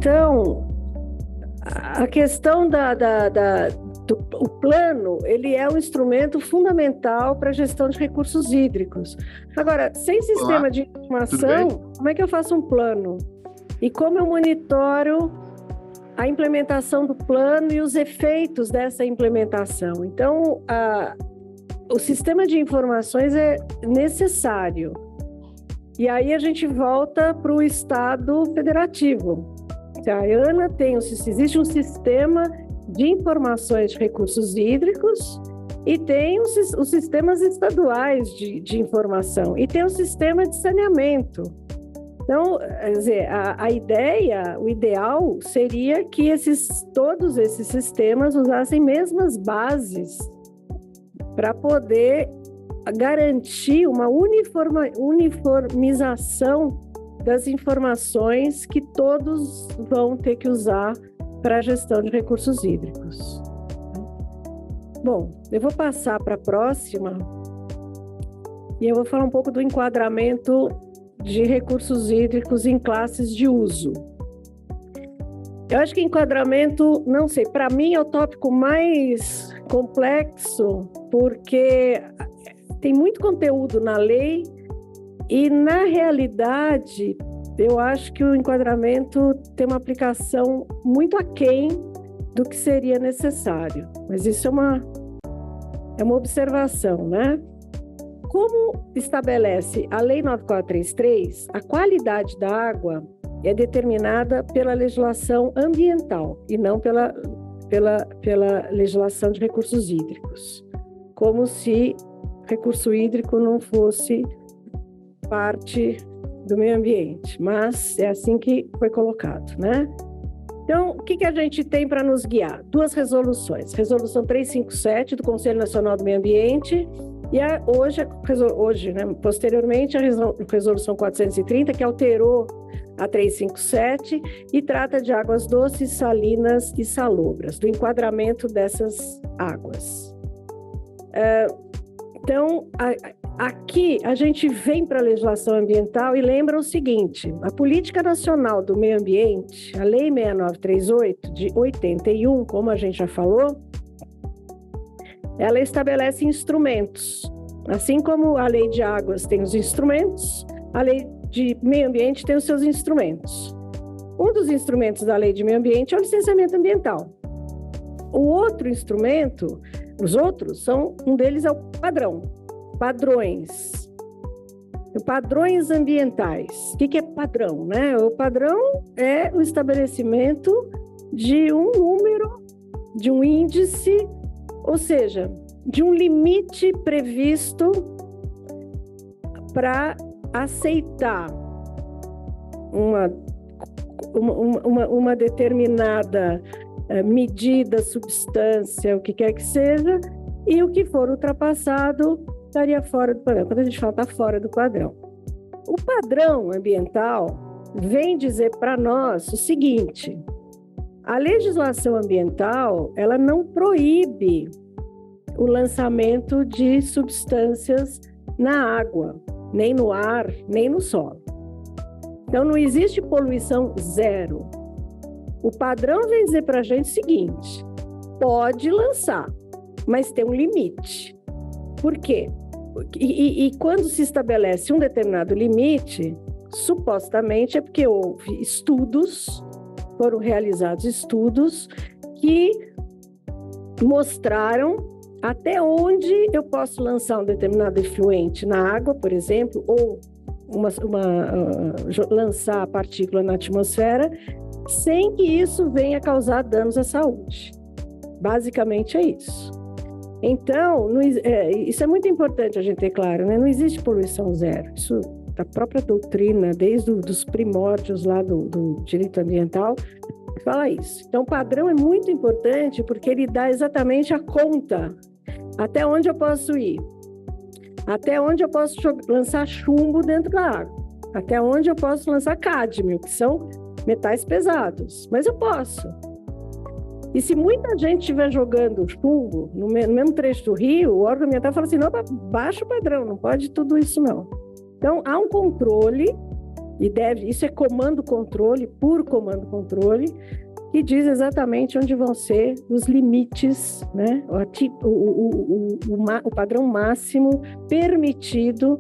Então, a questão o plano, ele é um instrumento fundamental para a gestão de recursos hídricos. Agora, sem sistema de informação, como é que eu faço um plano? E como eu monitoro a implementação do plano e os efeitos dessa implementação? Então, o sistema de informações é necessário. E aí a gente volta para o Estado federativo. A ANA existe um sistema de informações de recursos hídricos e tem os sistemas estaduais de informação e tem o sistema de saneamento. Então, quer dizer, a ideia, o ideal seria que todos esses sistemas usassem mesmas bases para poder garantir uma uniformização das informações que todos vão ter que usar para a gestão de recursos hídricos. Bom, eu vou passar para a próxima e eu vou falar um pouco do enquadramento de recursos hídricos em classes de uso. Eu acho que enquadramento, não sei, para mim é o tópico mais complexo, porque tem muito conteúdo na lei e, na realidade, eu acho que o enquadramento tem uma aplicação muito aquém do que seria necessário. Mas isso é uma observação, né? Como estabelece a Lei 9433, a qualidade da água é determinada pela legislação ambiental e não pela legislação de recursos hídricos. Como se recurso hídrico não fosse parte do meio ambiente, mas é assim que foi colocado, né? Então, o que a gente tem para nos guiar? Duas resoluções. Resolução 357 do Conselho Nacional do Meio Ambiente e hoje, né, posteriormente, a resolução 430, que alterou a 357 e trata de águas doces, salinas e salobras, do enquadramento dessas águas. Então, aqui a gente vem para a legislação ambiental e lembra o seguinte: a Política Nacional do Meio Ambiente, a Lei 6938 de 81, como a gente já falou, ela estabelece instrumentos. Assim como a Lei de Águas tem os instrumentos, a Lei de Meio Ambiente tem os seus instrumentos. Um dos instrumentos da Lei de Meio Ambiente é o licenciamento ambiental. O outro instrumento, os outros um deles é o padrão. Padrões. Padrões ambientais. O que é padrão, né? O padrão é o estabelecimento de um número, de um índice, ou seja, de um limite previsto para aceitar uma determinada medida, substância, o que quer que seja, e o que for ultrapassado estaria fora do padrão. Quando a gente fala está fora do padrão. O padrão ambiental vem dizer para nós o seguinte: a legislação ambiental, ela não proíbe o lançamento de substâncias na água, nem no ar, nem no solo. Então, não existe poluição zero. O padrão vem dizer para a gente o seguinte: pode lançar, mas tem um limite. Por quê? E quando se estabelece um determinado limite, supostamente é porque houve foram realizados estudos que mostraram até onde eu posso lançar um determinado efluente na água, por exemplo, ou lançar a partícula na atmosfera, sem que isso venha causar danos à saúde. Basicamente é isso. Então, isso é muito importante a gente ter claro, né? Não existe poluição zero. Isso, da própria doutrina, desde os primórdios lá do direito ambiental, fala isso. Então, o padrão é muito importante porque ele dá exatamente a conta. Até onde eu posso ir? Até onde eu posso lançar chumbo dentro da água? Até onde eu posso lançar cádmio, que são metais pesados? Mas eu posso. E se muita gente estiver jogando chumbo no mesmo trecho do rio, o órgão ambiental fala assim: não, baixa o padrão, não pode tudo isso não. Então, há um controle isso é comando-controle, puro comando-controle, que diz exatamente onde vão ser os limites, né? O padrão máximo permitido.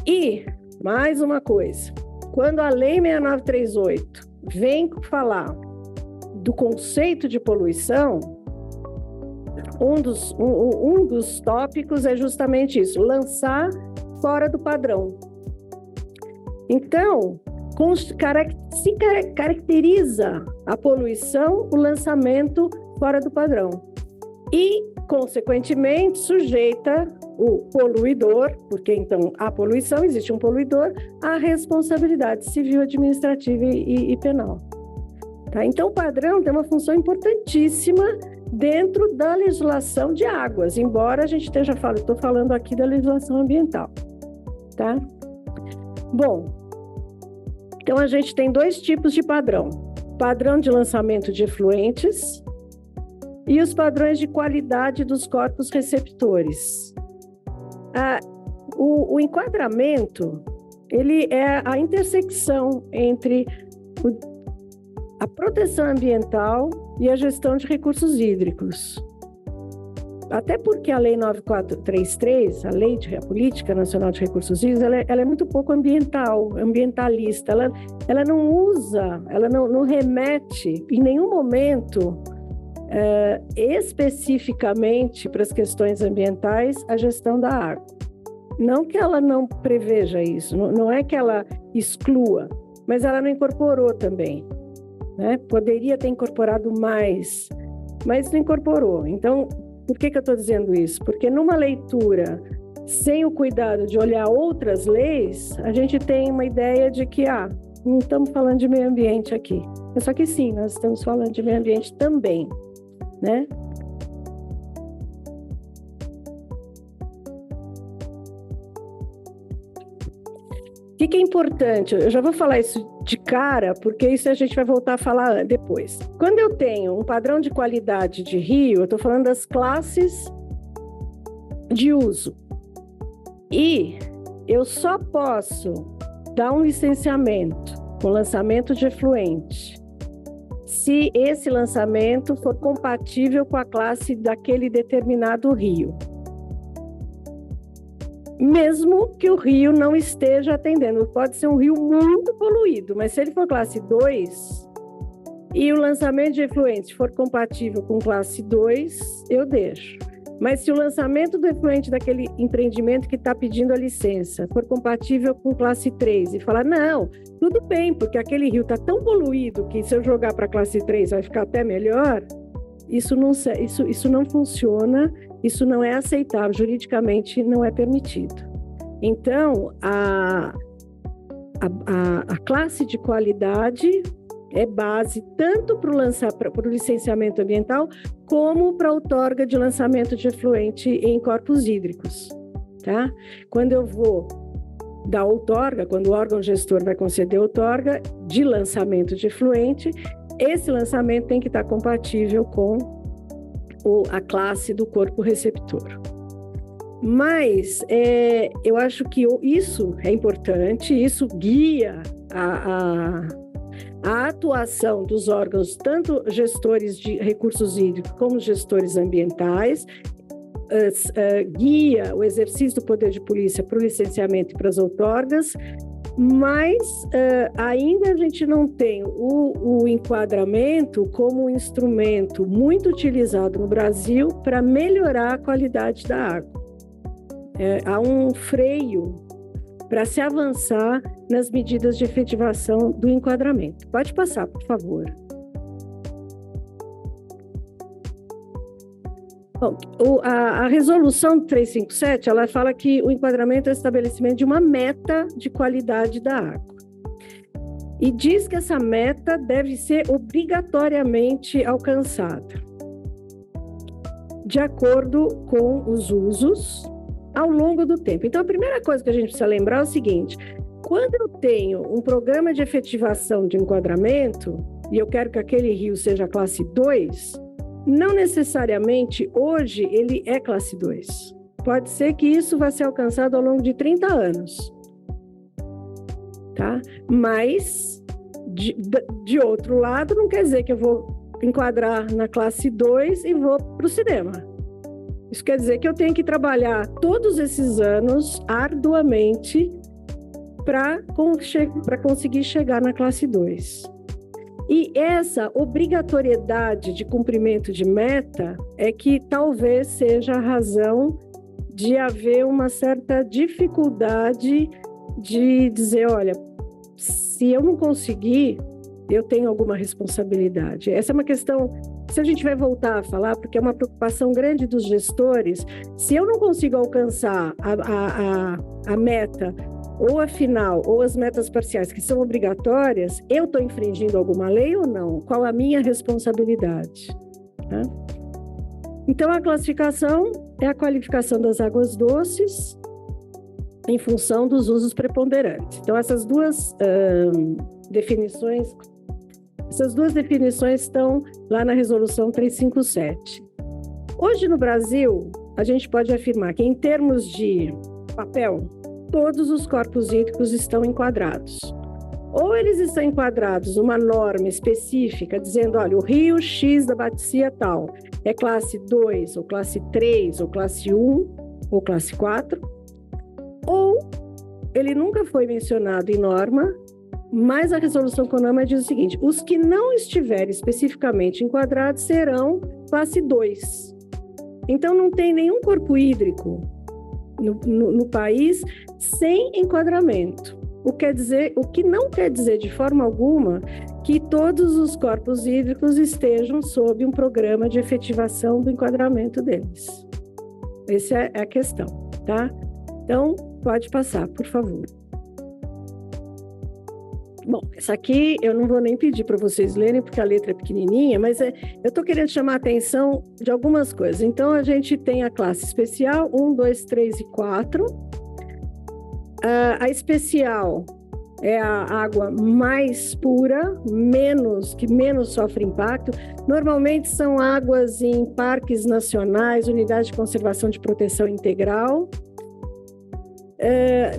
E, mais uma coisa, quando a Lei 6938 vem falar do conceito de poluição, um dos tópicos é justamente isso, lançar fora do padrão. Então, se caracteriza a poluição o lançamento fora do padrão e, consequentemente, sujeita o poluidor, porque então há poluição, existe um poluidor, à responsabilidade civil, administrativa e penal. Tá? Então, o padrão tem uma função importantíssima dentro da legislação de águas, embora a gente estou falando aqui da legislação ambiental. Tá? Bom, então a gente tem dois tipos de padrão: padrão de lançamento de efluentes e os padrões de qualidade dos corpos receptores. O enquadramento, ele é a intersecção entre a proteção ambiental e a gestão de recursos hídricos. Até porque a Lei 9433, a Política Nacional de Recursos Hídricos, ela é muito pouco ambientalista. Ela não remete em nenhum momento especificamente para as questões ambientais a gestão da água. Não que ela não preveja isso, não é que ela exclua, mas ela não incorporou também, né? Poderia ter incorporado mais, mas não incorporou. Então, por que eu estou dizendo isso? Porque numa leitura sem o cuidado de olhar outras leis, a gente tem uma ideia de que, não estamos falando de meio ambiente aqui. Só que sim, nós estamos falando de meio ambiente também, né? O que é importante? Eu já vou falar isso de cara, porque isso a gente vai voltar a falar depois. Quando eu tenho um padrão de qualidade de rio, eu estou falando das classes de uso. E eu só posso dar um licenciamento com lançamento de efluente se esse lançamento for compatível com a classe daquele determinado rio. Mesmo que o rio não esteja atendendo. Pode ser um rio muito poluído, mas se ele for classe 2 e o lançamento de efluentes for compatível com classe 2, eu deixo. Mas se o lançamento do efluente daquele empreendimento que está pedindo a licença for compatível com classe 3 e falar, não, tudo bem, porque aquele rio está tão poluído que se eu jogar para classe 3 vai ficar até melhor, isso não funciona, isso não é aceitável, juridicamente não é permitido. Então, a classe de qualidade é base tanto para o licenciamento ambiental como para a outorga de lançamento de efluente em corpos hídricos. Tá? Quando eu vou dar outorga, quando o órgão gestor vai conceder outorga de lançamento de efluente, esse lançamento tem que estar compatível com a classe do corpo receptor. Mas eu acho que isso é importante, isso guia a atuação dos órgãos, tanto gestores de recursos hídricos como gestores ambientais, guia o exercício do poder de polícia para o licenciamento e para as outorgas, mas ainda a gente não tem o enquadramento como um instrumento muito utilizado no Brasil para melhorar a qualidade da água. Há um freio para se avançar nas medidas de efetivação do enquadramento. Pode passar, por favor. Bom, a resolução 357, ela fala que o enquadramento é o estabelecimento de uma meta de qualidade da água. E diz que essa meta deve ser obrigatoriamente alcançada, de acordo com os usos ao longo do tempo. Então, a primeira coisa que a gente precisa lembrar é o seguinte: quando eu tenho um programa de efetivação de enquadramento, e eu quero que aquele rio seja classe 2, não necessariamente hoje ele é classe 2. Pode ser que isso vá ser alcançado ao longo de 30 anos. tá? Mas, de outro lado, não quer dizer que eu vou enquadrar na classe 2 e vou para o cinema. Isso quer dizer que eu tenho que trabalhar todos esses anos arduamente para conseguir chegar na classe 2. E essa obrigatoriedade de cumprimento de meta é que talvez seja a razão de haver uma certa dificuldade de dizer, olha, se eu não conseguir, eu tenho alguma responsabilidade. Essa é uma questão, se a gente vai voltar a falar, porque é uma preocupação grande dos gestores, se eu não consigo alcançar a meta, ou a final, ou as metas parciais, que são obrigatórias, eu estou infringindo alguma lei ou não? Qual a minha responsabilidade? Tá? Então, a classificação é a qualificação das águas doces em função dos usos preponderantes. Então, essas duas definições estão lá na Resolução 357. Hoje, no Brasil, a gente pode afirmar que, em termos de papel, todos os corpos hídricos estão enquadrados. Ou eles estão enquadrados numa norma específica, dizendo, olha, o rio X da bacia tal é classe 2, ou classe 3, ou classe 1, ou classe 4, ou ele nunca foi mencionado em norma, mas a resolução CONAMA diz o seguinte, os que não estiverem especificamente enquadrados serão classe 2. Então, não tem nenhum corpo hídrico no país sem enquadramento. O que não quer dizer de forma alguma que todos os corpos hídricos estejam sob um programa de efetivação do enquadramento deles. Essa é a questão, tá? Então, pode passar, por favor. Bom, essa aqui eu não vou nem pedir para vocês lerem, porque a letra é pequenininha, mas eu estou querendo chamar a atenção de algumas coisas. Então, a gente tem a classe especial, 1, 2, 3 e 4. A especial é a água mais pura, que menos sofre impacto. Normalmente são águas em parques nacionais, unidades de conservação de proteção integral.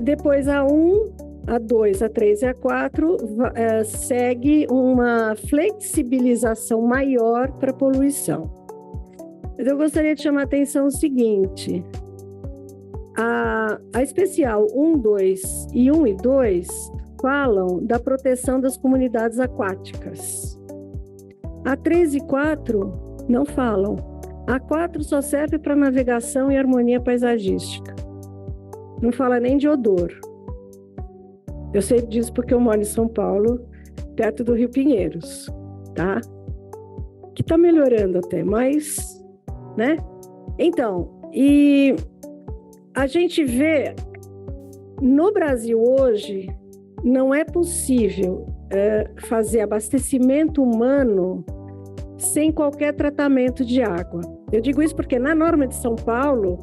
Depois a 1, a 2, a 3 e a 4 segue uma flexibilização maior para poluição. Mas eu gostaria de chamar a atenção o seguinte, a especial 1, 2 e 1 e 2 falam da proteção das comunidades aquáticas. A 3 e 4 não falam. A 4 só serve para navegação e harmonia paisagística. Não fala nem de odor. Eu sei disso porque eu moro em São Paulo, perto do Rio Pinheiros, tá? Que tá melhorando até, mas, né? Então, e a gente vê, no Brasil hoje, não é possível fazer abastecimento humano sem qualquer tratamento de água. Eu digo isso porque na norma de São Paulo,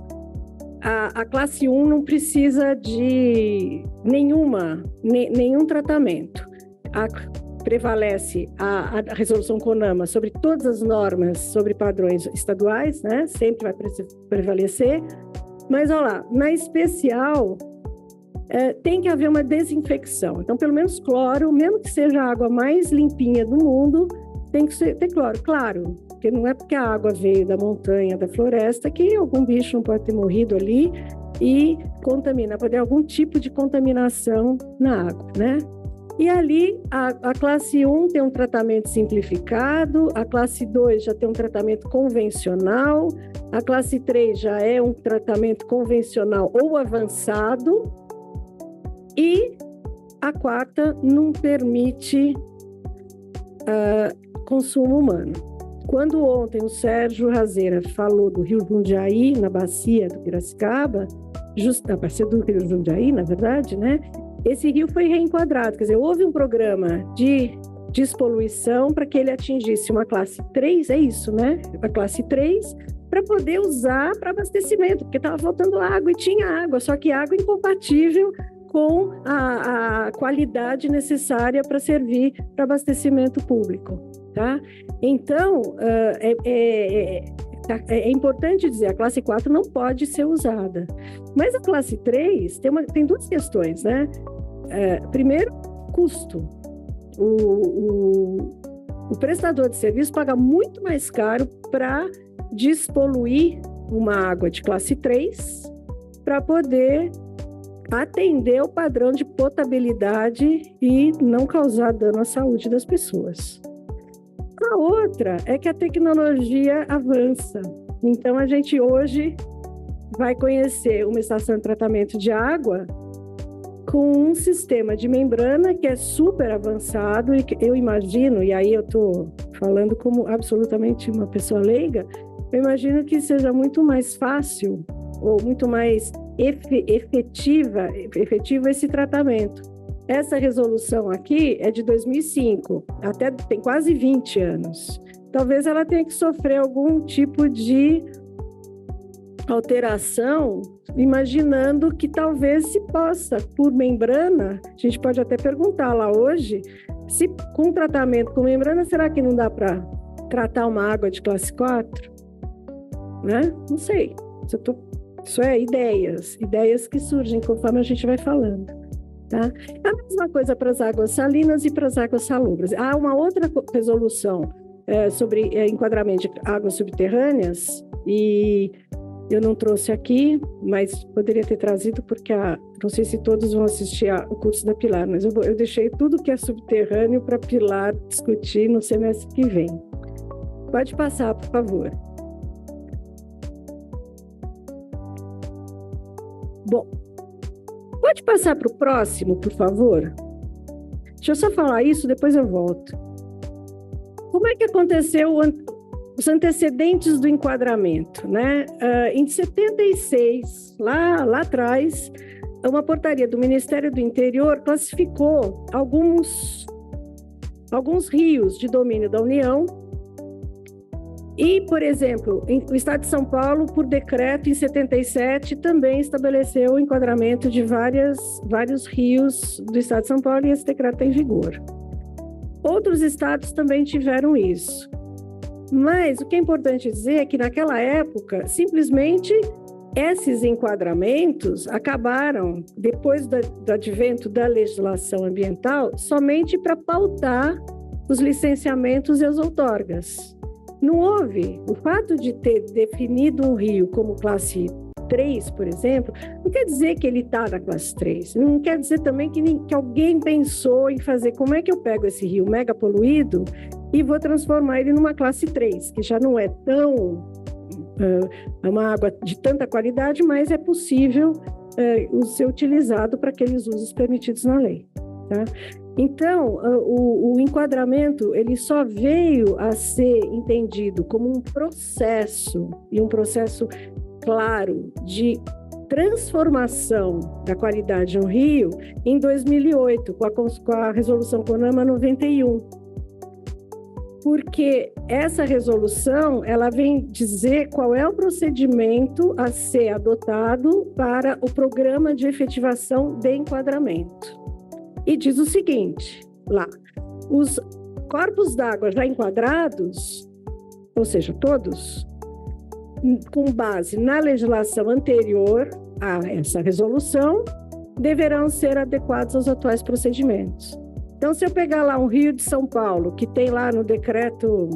a classe 1 não precisa de nenhum tratamento. Prevalece a resolução CONAMA sobre todas as normas sobre padrões estaduais, né? Sempre vai prevalecer. Mas, olha lá, na especial, tem que haver uma desinfecção. Então, pelo menos cloro, mesmo que seja a água mais limpinha do mundo, tem que ter cloro. Claro, porque não é porque a água veio da montanha, da floresta, que algum bicho não pode ter morrido ali e contaminar, pode ter algum tipo de contaminação na água, né? E ali, a classe 1 tem um tratamento simplificado, a classe 2 já tem um tratamento convencional, a classe 3 já é um tratamento convencional ou avançado, e a 4ª não permite consumo humano. Quando ontem o Sérgio Razeira falou do Rio Jundiaí, na bacia do Piracicaba, na bacia do Rio Jundiaí, na verdade, né? Esse rio foi reenquadrado, quer dizer, houve um programa de despoluição para que ele atingisse uma classe 3, é isso, né? A classe 3, para poder usar para abastecimento, porque estava faltando água e tinha água, só que água incompatível com a qualidade necessária para servir para abastecimento público, tá? Então, é importante dizer, a classe 4 não pode ser usada. Mas a classe 3 tem duas questões, né? Primeiro, custo. O prestador de serviço paga muito mais caro para despoluir uma água de classe 3 para poder atender o padrão de potabilidade e não causar dano à saúde das pessoas. A outra é que a tecnologia avança. Então, a gente hoje vai conhecer uma estação de tratamento de água com um sistema de membrana que é super avançado e que eu imagino, e aí eu estou falando como absolutamente uma pessoa leiga, eu imagino que seja muito mais fácil ou muito mais efetivo esse tratamento. Essa resolução aqui é de 2005, até tem quase 20 anos. Talvez ela tenha que sofrer algum tipo de alteração, imaginando que talvez se possa, por membrana, a gente pode até perguntar lá hoje, se com tratamento com membrana, será que não dá para tratar uma água de classe 4? Né? Não sei. Isso é ideias que surgem conforme a gente vai falando. Tá? É a mesma coisa para as águas salinas e para as águas salobras. Há uma outra resolução sobre enquadramento de águas subterrâneas, e eu não trouxe aqui, mas poderia ter trazido, porque não sei se todos vão assistir o curso da Pilar, mas eu deixei tudo que é subterrâneo para a Pilar discutir no semestre que vem. Pode passar, por favor. Bom, pode passar para o próximo, por favor? Deixa eu só falar isso, depois eu volto. Como é que aconteceu os antecedentes do enquadramento, né? Em 76, lá atrás, uma portaria do Ministério do Interior classificou alguns rios de domínio da União. E, por exemplo, o Estado de São Paulo, por decreto, em 77, também estabeleceu o enquadramento de vários rios do Estado de São Paulo, e esse decreto está em vigor. Outros estados também tiveram isso. Mas o que é importante dizer é que, naquela época, simplesmente esses enquadramentos acabaram, depois do advento da legislação ambiental, somente para pautar os licenciamentos e as outorgas. Não houve. O fato de ter definido um rio como classe 3, por exemplo, não quer dizer que ele está na classe 3. Não quer dizer também que alguém pensou em fazer como é que eu pego esse rio mega poluído e vou transformar ele numa classe 3, que já não é tão... é uma água de tanta qualidade, mas é possível ser utilizado para aqueles usos permitidos na lei. Tá? Então, o enquadramento, ele só veio a ser entendido como um processo, e um processo claro de transformação da qualidade de um rio em 2008, com a resolução CONAMA 91. Porque essa resolução, ela vem dizer qual é o procedimento a ser adotado para o programa de efetivação de enquadramento. E diz o seguinte, lá, os corpos d'água já enquadrados, ou seja, todos, com base na legislação anterior a essa resolução, deverão ser adequados aos atuais procedimentos. Então, se eu pegar lá um Rio de São Paulo, que tem lá no decreto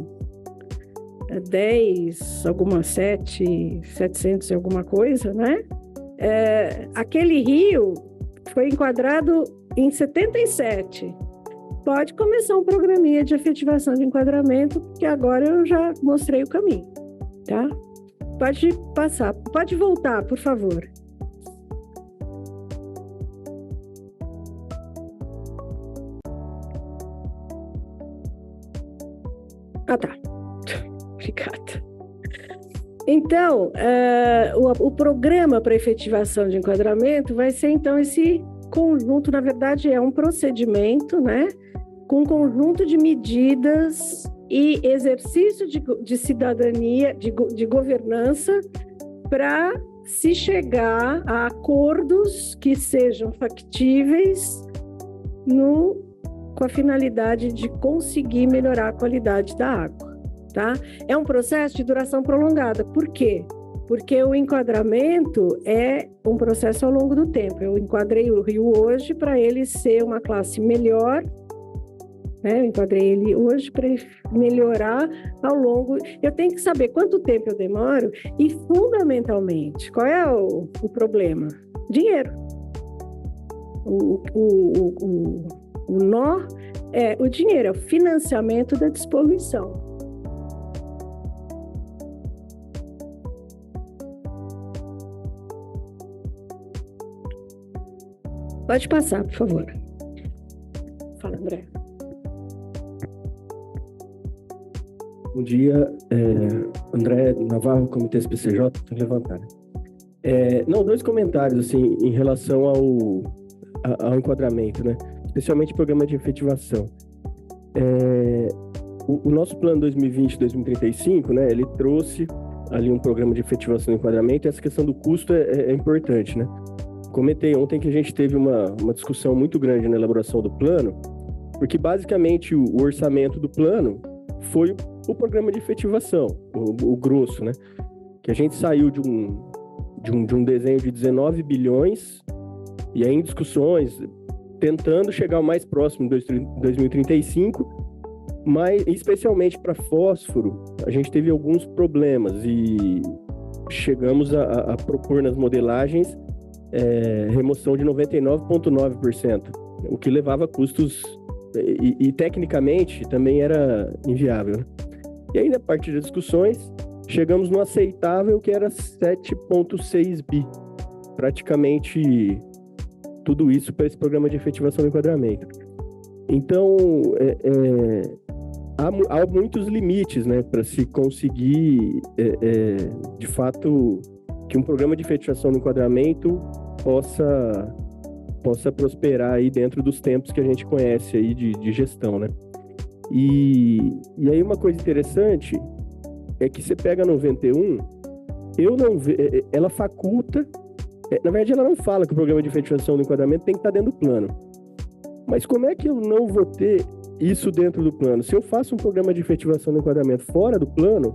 10, alguma 700 e alguma coisa, né? Aquele rio foi enquadrado em 77. Pode começar um programinha de efetivação de enquadramento, que agora eu já mostrei o caminho, tá? Pode passar, pode voltar, por favor. Ah, tá. Obrigada. Então, o programa para efetivação de enquadramento vai ser, então, esse conjunto, na verdade, é um procedimento, né, com um conjunto de medidas e exercício de cidadania, de governança, para se chegar a acordos que sejam factíveis com a finalidade de conseguir melhorar a qualidade da água, tá? É um processo de duração prolongada. Por quê? Porque o enquadramento é um processo ao longo do tempo. Eu enquadrei o Rio hoje para ele ser uma classe melhor, né? Eu enquadrei ele hoje para ele melhorar ao longo. Eu tenho que saber quanto tempo eu demoro e, fundamentalmente, qual é o problema? Dinheiro. O nó é o dinheiro, é o financiamento da despoluição. Pode passar, por favor. Fala, André. Bom dia, André Navarro, Comitê SPCJ, tem que levantar. Não, 2 comentários, assim, em relação ao enquadramento, né? Especialmente programa de efetivação. O nosso plano 2020-2035, né, ele trouxe ali um programa de efetivação e enquadramento, e essa questão do custo é importante, né? Comentei ontem que a gente teve uma discussão muito grande na elaboração do plano, porque basicamente o orçamento do plano foi o programa de efetivação, o grosso, né? Que a gente saiu de um desenho de 19 bilhões, e aí em discussões, tentando chegar o mais próximo de 2035, mas especialmente para fósforo, a gente teve alguns problemas e chegamos a propor nas modelagens remoção de 99,9%, o que levava a custos e tecnicamente também era inviável, né? E aí, a partir das discussões, chegamos no aceitável, que era 7,6 bi. Praticamente tudo isso para esse programa de efetivação do enquadramento. Então, há muitos limites, né, para se conseguir, de fato, que um programa de efetivação do enquadramento possa prosperar aí dentro dos tempos que a gente conhece aí de gestão, né? E aí uma coisa interessante é que você pega a 91, ela faculta, na verdade ela não fala que o programa de efetivação do enquadramento tem que estar dentro do plano. Mas como é que eu não vou ter isso dentro do plano? Se eu faço um programa de efetivação do enquadramento fora do plano,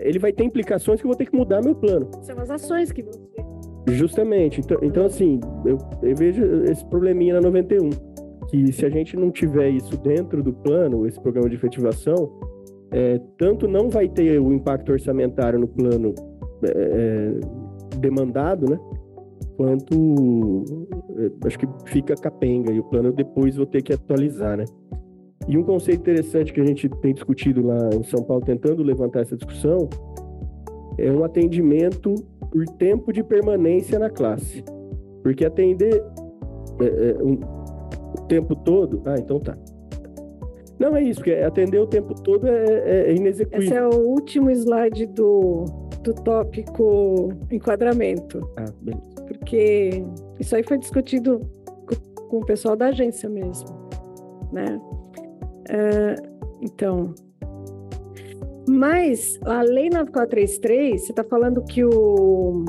ele vai ter implicações que eu vou ter que mudar meu plano. São as ações que você... Justamente. Então assim, eu vejo esse probleminha na 91, que se a gente não tiver isso dentro do plano, esse programa de efetivação, tanto não vai ter o impacto orçamentário no plano demandado, né? Quanto acho que fica capenga, e o plano eu depois vou ter que atualizar, né? E um conceito interessante que a gente tem discutido lá em São Paulo, tentando levantar essa discussão, é um atendimento por tempo de permanência na classe. Porque atender o tempo todo... Ah, então tá. Não, é isso, porque atender o tempo todo é inexequível. Esse é o último slide do tópico enquadramento. Ah, beleza. Porque isso aí foi discutido com o pessoal da agência mesmo, né? Então... Mas a Lei 9433, você está falando que o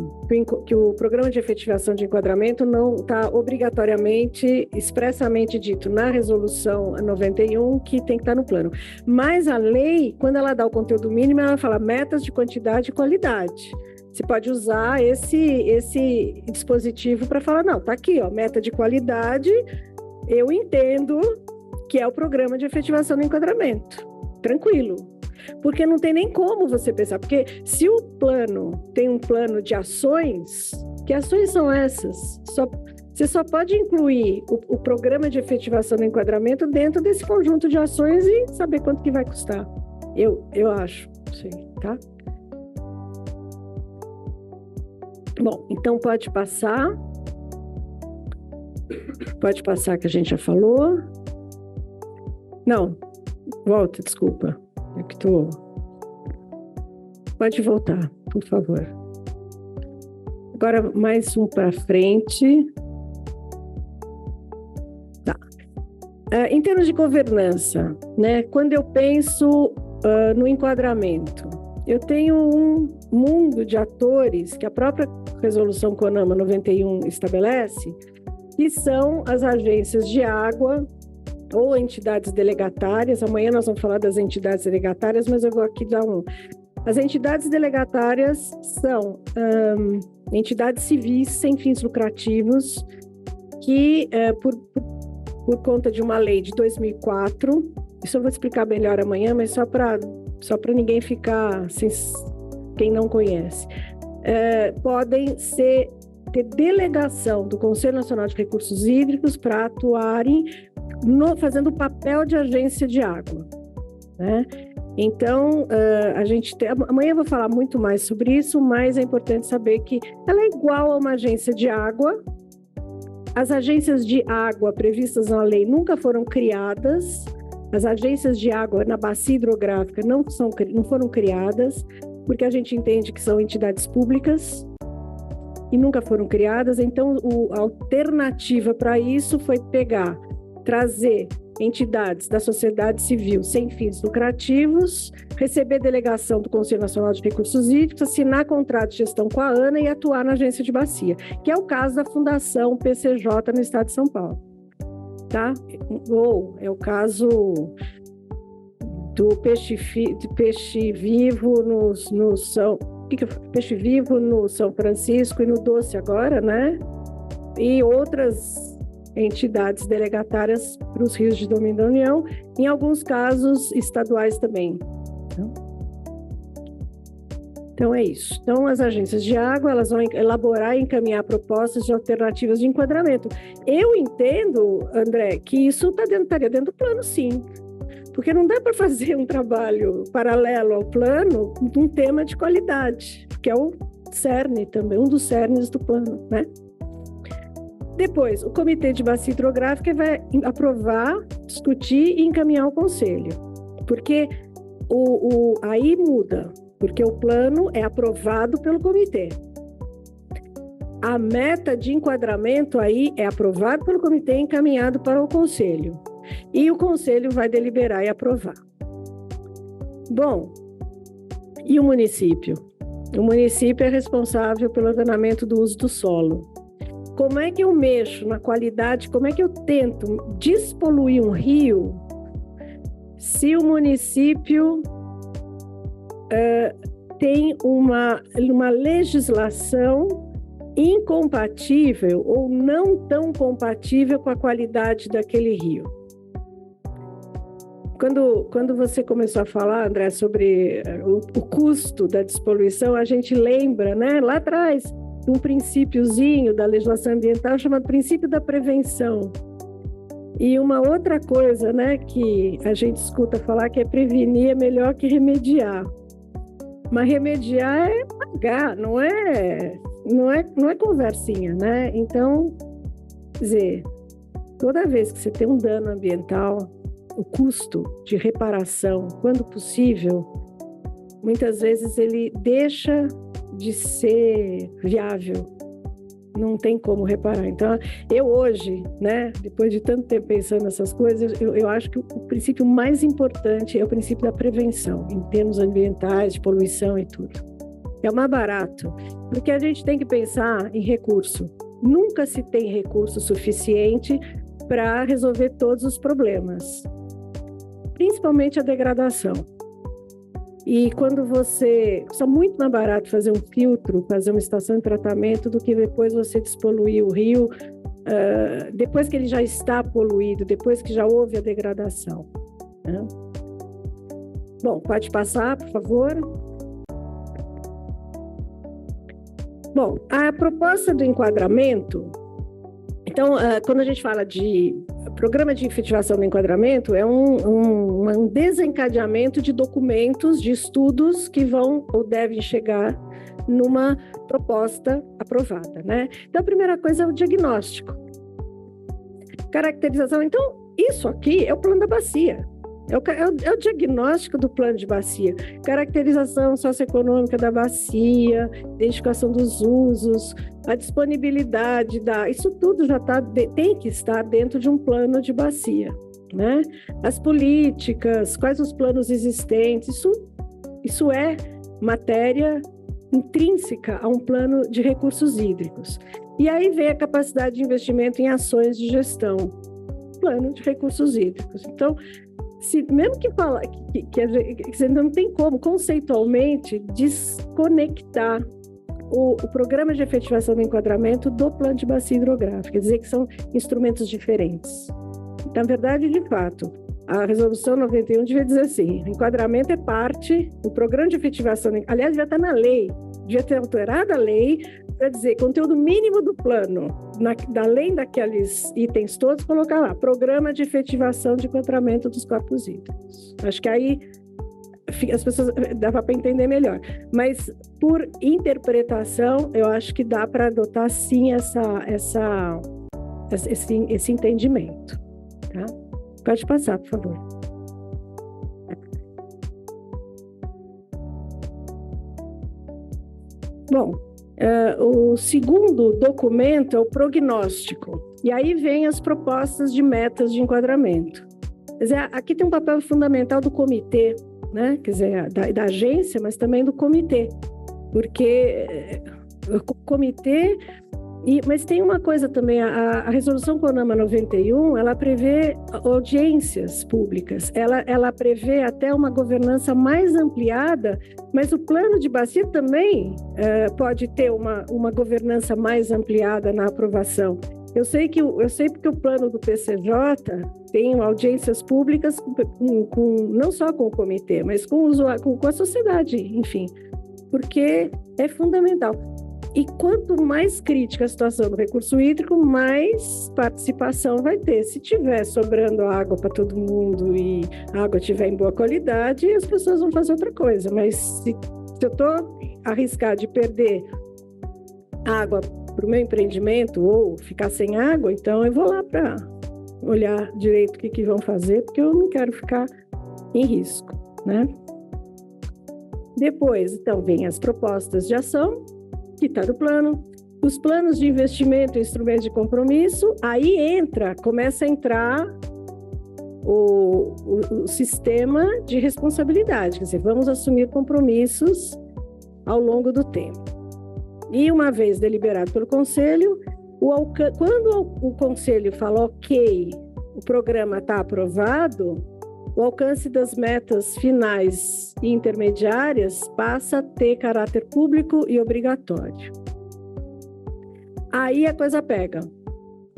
programa de efetivação de enquadramento não está obrigatoriamente, expressamente dito na resolução 91 que tem que estar no plano. Mas a lei, quando ela dá o conteúdo mínimo, ela fala metas de quantidade e qualidade. Você pode usar esse dispositivo para falar, não, está aqui, ó, meta de qualidade, eu entendo que é o programa de efetivação do enquadramento. Tranquilo. Porque não tem nem como você pensar, porque se o plano tem um plano de ações, que ações são essas? Você só pode incluir o programa de efetivação do enquadramento dentro desse conjunto de ações e saber quanto que vai custar. Eu acho, sim, tá? Bom, então pode passar. Pode passar que a gente já falou. Não, volta, desculpa. Pode voltar, por favor. Agora mais um para frente. Tá. Em termos de governança, né? Quando eu penso no enquadramento, eu tenho um mundo de atores que a própria resolução CONAMA 91 estabelece, que são as agências de água, ou entidades delegatárias. Amanhã nós vamos falar das entidades delegatárias, mas eu vou aqui dar As entidades delegatárias são entidades civis sem fins lucrativos que, por conta de uma lei de 2004, isso eu vou explicar melhor amanhã, mas só para ninguém ficar, assim, quem não conhece, podem ter delegação do Conselho Nacional de Recursos Hídricos para atuarem fazendo o papel de agência de água, né? Então, amanhã eu vou falar muito mais sobre isso, mas é importante saber que ela é igual a uma agência de água. As agências de água previstas na lei nunca foram criadas, as agências de água na bacia hidrográfica não foram criadas, porque a gente entende que são entidades públicas e nunca foram criadas. Então, a alternativa para isso foi trazer entidades da sociedade civil sem fins lucrativos, receber delegação do Conselho Nacional de Recursos Hídricos, assinar contrato de gestão com a ANA e atuar na agência de bacia, que é o caso da Fundação PCJ no estado de São Paulo, tá? Ou é o caso do Peixe Vivo no Peixe Vivo no São Francisco e no Doce agora, né? E outras entidades delegatárias para os rios de domínio da União, em alguns casos estaduais também. Então é isso. Então as agências de água, elas vão elaborar e encaminhar propostas de alternativas de enquadramento. Eu entendo, André, que isso estaria dentro do plano, sim. Porque não dá para fazer um trabalho paralelo ao plano de um tema de qualidade, que é o cerne também, um dos cernes do plano, né? Depois, o Comitê de Bacia Hidrográfica vai aprovar, discutir e encaminhar ao Conselho. Porque aí muda, porque o plano é aprovado pelo Comitê. A meta de enquadramento aí é aprovada pelo Comitê e encaminhado para o Conselho. E o Conselho vai deliberar e aprovar. Bom, e o município? O município é responsável pelo ordenamento do uso do solo. Como é que eu mexo na qualidade, como é que eu tento despoluir um rio se o município tem uma legislação incompatível ou não tão compatível com a qualidade daquele rio? Quando você começou a falar, André, sobre o custo da despoluição, a gente lembra, né, lá atrás, um princípiozinho da legislação ambiental chamado princípio da prevenção. E uma outra coisa, né, que a gente escuta falar que é prevenir é melhor que remediar. Mas remediar é pagar, não é conversinha, né? Então, quer dizer, toda vez que você tem um dano ambiental, o custo de reparação, quando possível, muitas vezes ele deixa de ser viável, não tem como reparar. Então, eu hoje, né, depois de tanto tempo pensando nessas coisas, eu acho que o princípio mais importante é o princípio da prevenção, em termos ambientais, de poluição e tudo. É o mais barato, porque a gente tem que pensar em recurso. Nunca se tem recurso suficiente para resolver todos os problemas, principalmente a degradação. E quando é muito mais barato fazer um filtro, fazer uma estação de tratamento, do que depois você despoluir o rio, depois que ele já está poluído, depois que já houve a degradação, né? Bom, pode passar, por favor. Bom, a proposta do enquadramento, então, quando a gente fala de programa de efetivação do enquadramento, é um desencadeamento de documentos, de estudos que vão ou devem chegar numa proposta aprovada, né? Então, a primeira coisa é o diagnóstico. Caracterização. Então, isso aqui é o plano da bacia. É o diagnóstico do plano de bacia. Caracterização socioeconômica da bacia, identificação dos usos, a disponibilidade isso tudo já tem que estar dentro de um plano de bacia, né? As políticas, quais os planos existentes, isso é matéria intrínseca a um plano de recursos hídricos. E aí vem a capacidade de investimento em ações de gestão, plano de recursos hídricos. Então, mesmo que fala que você não tem como conceitualmente desconectar o programa de efetivação do enquadramento do plano de bacia hidrográfica, quer dizer que são instrumentos diferentes. Na verdade, de fato, a resolução 91 devia dizer assim: o enquadramento é parte do programa de efetivação, aliás, devia estar na lei, devia ter alterado a lei para dizer conteúdo mínimo do plano, além daqueles itens todos, colocar lá, programa de efetivação de enquadramento dos corpos hídricos. Acho que aí as pessoas dava para entender melhor, mas por interpretação eu acho que dá para adotar sim esse entendimento, tá? Pode passar, por favor. Bom, o segundo documento é o prognóstico, e aí vem as propostas de metas de enquadramento. Quer dizer, aqui tem um papel fundamental do comitê, né? Quer dizer, da agência, mas também do comitê, porque o comitê... Mas tem uma coisa também, a resolução CONAMA 91, ela prevê audiências públicas, ela prevê até uma governança mais ampliada, mas o plano de bacia também pode ter uma governança mais ampliada na aprovação. Eu sei porque o plano do PCJ tem audiências públicas não só com o comitê, mas com a sociedade, enfim, porque é fundamental. E quanto mais crítica a situação do recurso hídrico, mais participação vai ter. Se tiver sobrando água para todo mundo e a água estiver em boa qualidade, as pessoas vão fazer outra coisa. Mas se eu estou arriscado de perder água para o meu empreendimento ou ficar sem água, então eu vou lá para olhar direito o que vão fazer, porque eu não quero ficar em risco, né? Depois, então, vem as propostas de ação, que está no plano, os planos de investimento e instrumentos de compromisso, aí começa a entrar o sistema de responsabilidade, quer dizer, vamos assumir compromissos ao longo do tempo. E uma vez deliberado pelo Conselho, quando o Conselho fala ok, o programa está aprovado, o alcance das metas finais e intermediárias passa a ter caráter público e obrigatório. Aí a coisa pega,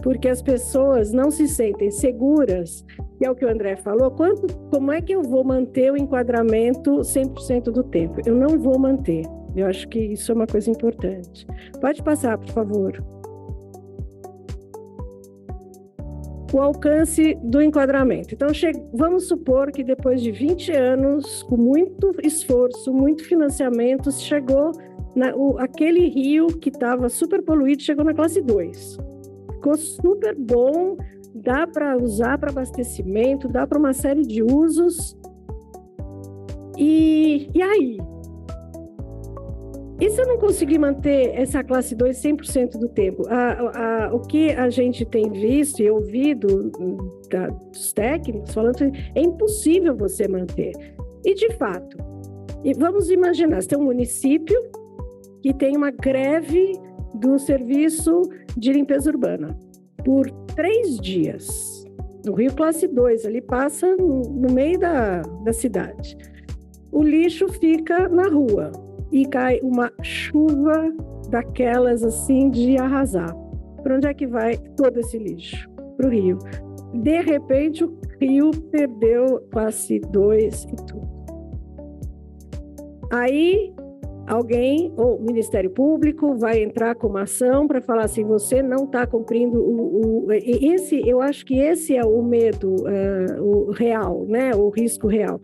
porque as pessoas não se sentem seguras, que é o que o André falou, como é que eu vou manter o enquadramento 100% do tempo? Eu não vou manter, eu acho que isso é uma coisa importante. Pode passar, por favor. O alcance do enquadramento. Então, vamos supor que depois de 20 anos, com muito esforço, muito financiamento, chegou aquele rio que estava super poluído, chegou na classe 2. Ficou super bom, dá para usar para abastecimento, dá para uma série de usos. E aí? E se eu não conseguir manter essa classe 2 100% do tempo? O que a gente tem visto e ouvido dos técnicos falando é impossível você manter. E, de fato, vamos imaginar, você tem um município que tem uma greve do serviço de limpeza urbana por 3 dias. O rio classe 2 ali passa no meio da cidade. O lixo fica na rua. E cai uma chuva daquelas assim de arrasar. Para onde é que vai todo esse lixo? Para o rio. De repente, o rio perdeu classe 2 e tudo. Aí, alguém, ou o Ministério Público, vai entrar com uma ação para falar assim, você não está cumprindo eu acho que esse é o medo o real, né? O risco real.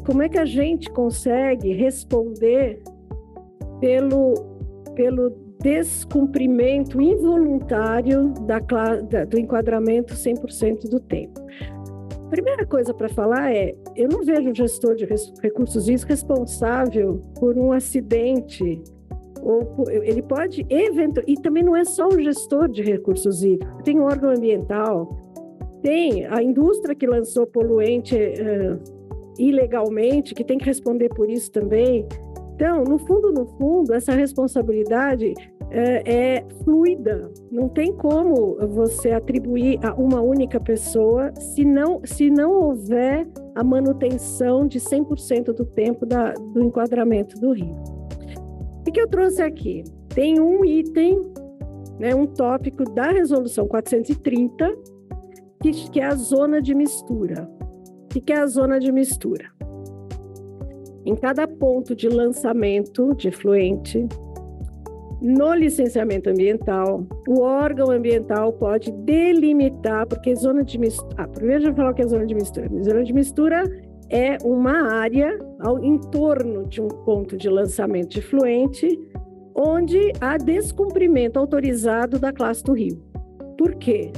Como é que a gente consegue responder pelo descumprimento involuntário do enquadramento 100% do tempo? A primeira coisa para falar eu não vejo o gestor de recursos hídricos responsável por um acidente, ele pode, e também não é só o gestor de recursos hídricos, tem o órgão ambiental, tem a indústria que lançou poluente ilegalmente, que tem que responder por isso também. Então, no fundo, essa responsabilidade é fluida. Não tem como você atribuir a uma única pessoa se não houver a manutenção de 100% do tempo do enquadramento do rio. O que eu trouxe aqui? Tem um item, né, um tópico da Resolução 430, que é a zona de mistura. O que é a zona de mistura? Em cada ponto de lançamento de efluente, no licenciamento ambiental, o órgão ambiental pode delimitar, porque zona de mistura... primeiro eu vou falar o que é zona de mistura. Zona de mistura é uma área em torno de um ponto de lançamento de efluente, onde há descumprimento autorizado da classe do rio. Por quê?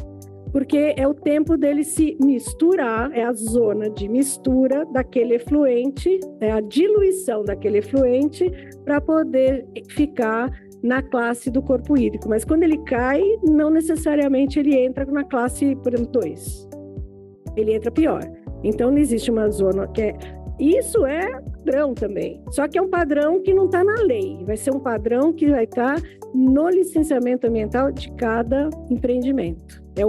Porque é o tempo dele se misturar, é a zona de mistura daquele efluente, é a diluição daquele efluente para poder ficar na classe do corpo hídrico. Mas quando ele cai, não necessariamente ele entra na classe, por exemplo, 2. Ele entra pior. Então, não existe uma zona que é... Isso é padrão também. Só que é um padrão que não está na lei. Vai ser um padrão que vai estar no licenciamento ambiental de cada empreendimento. É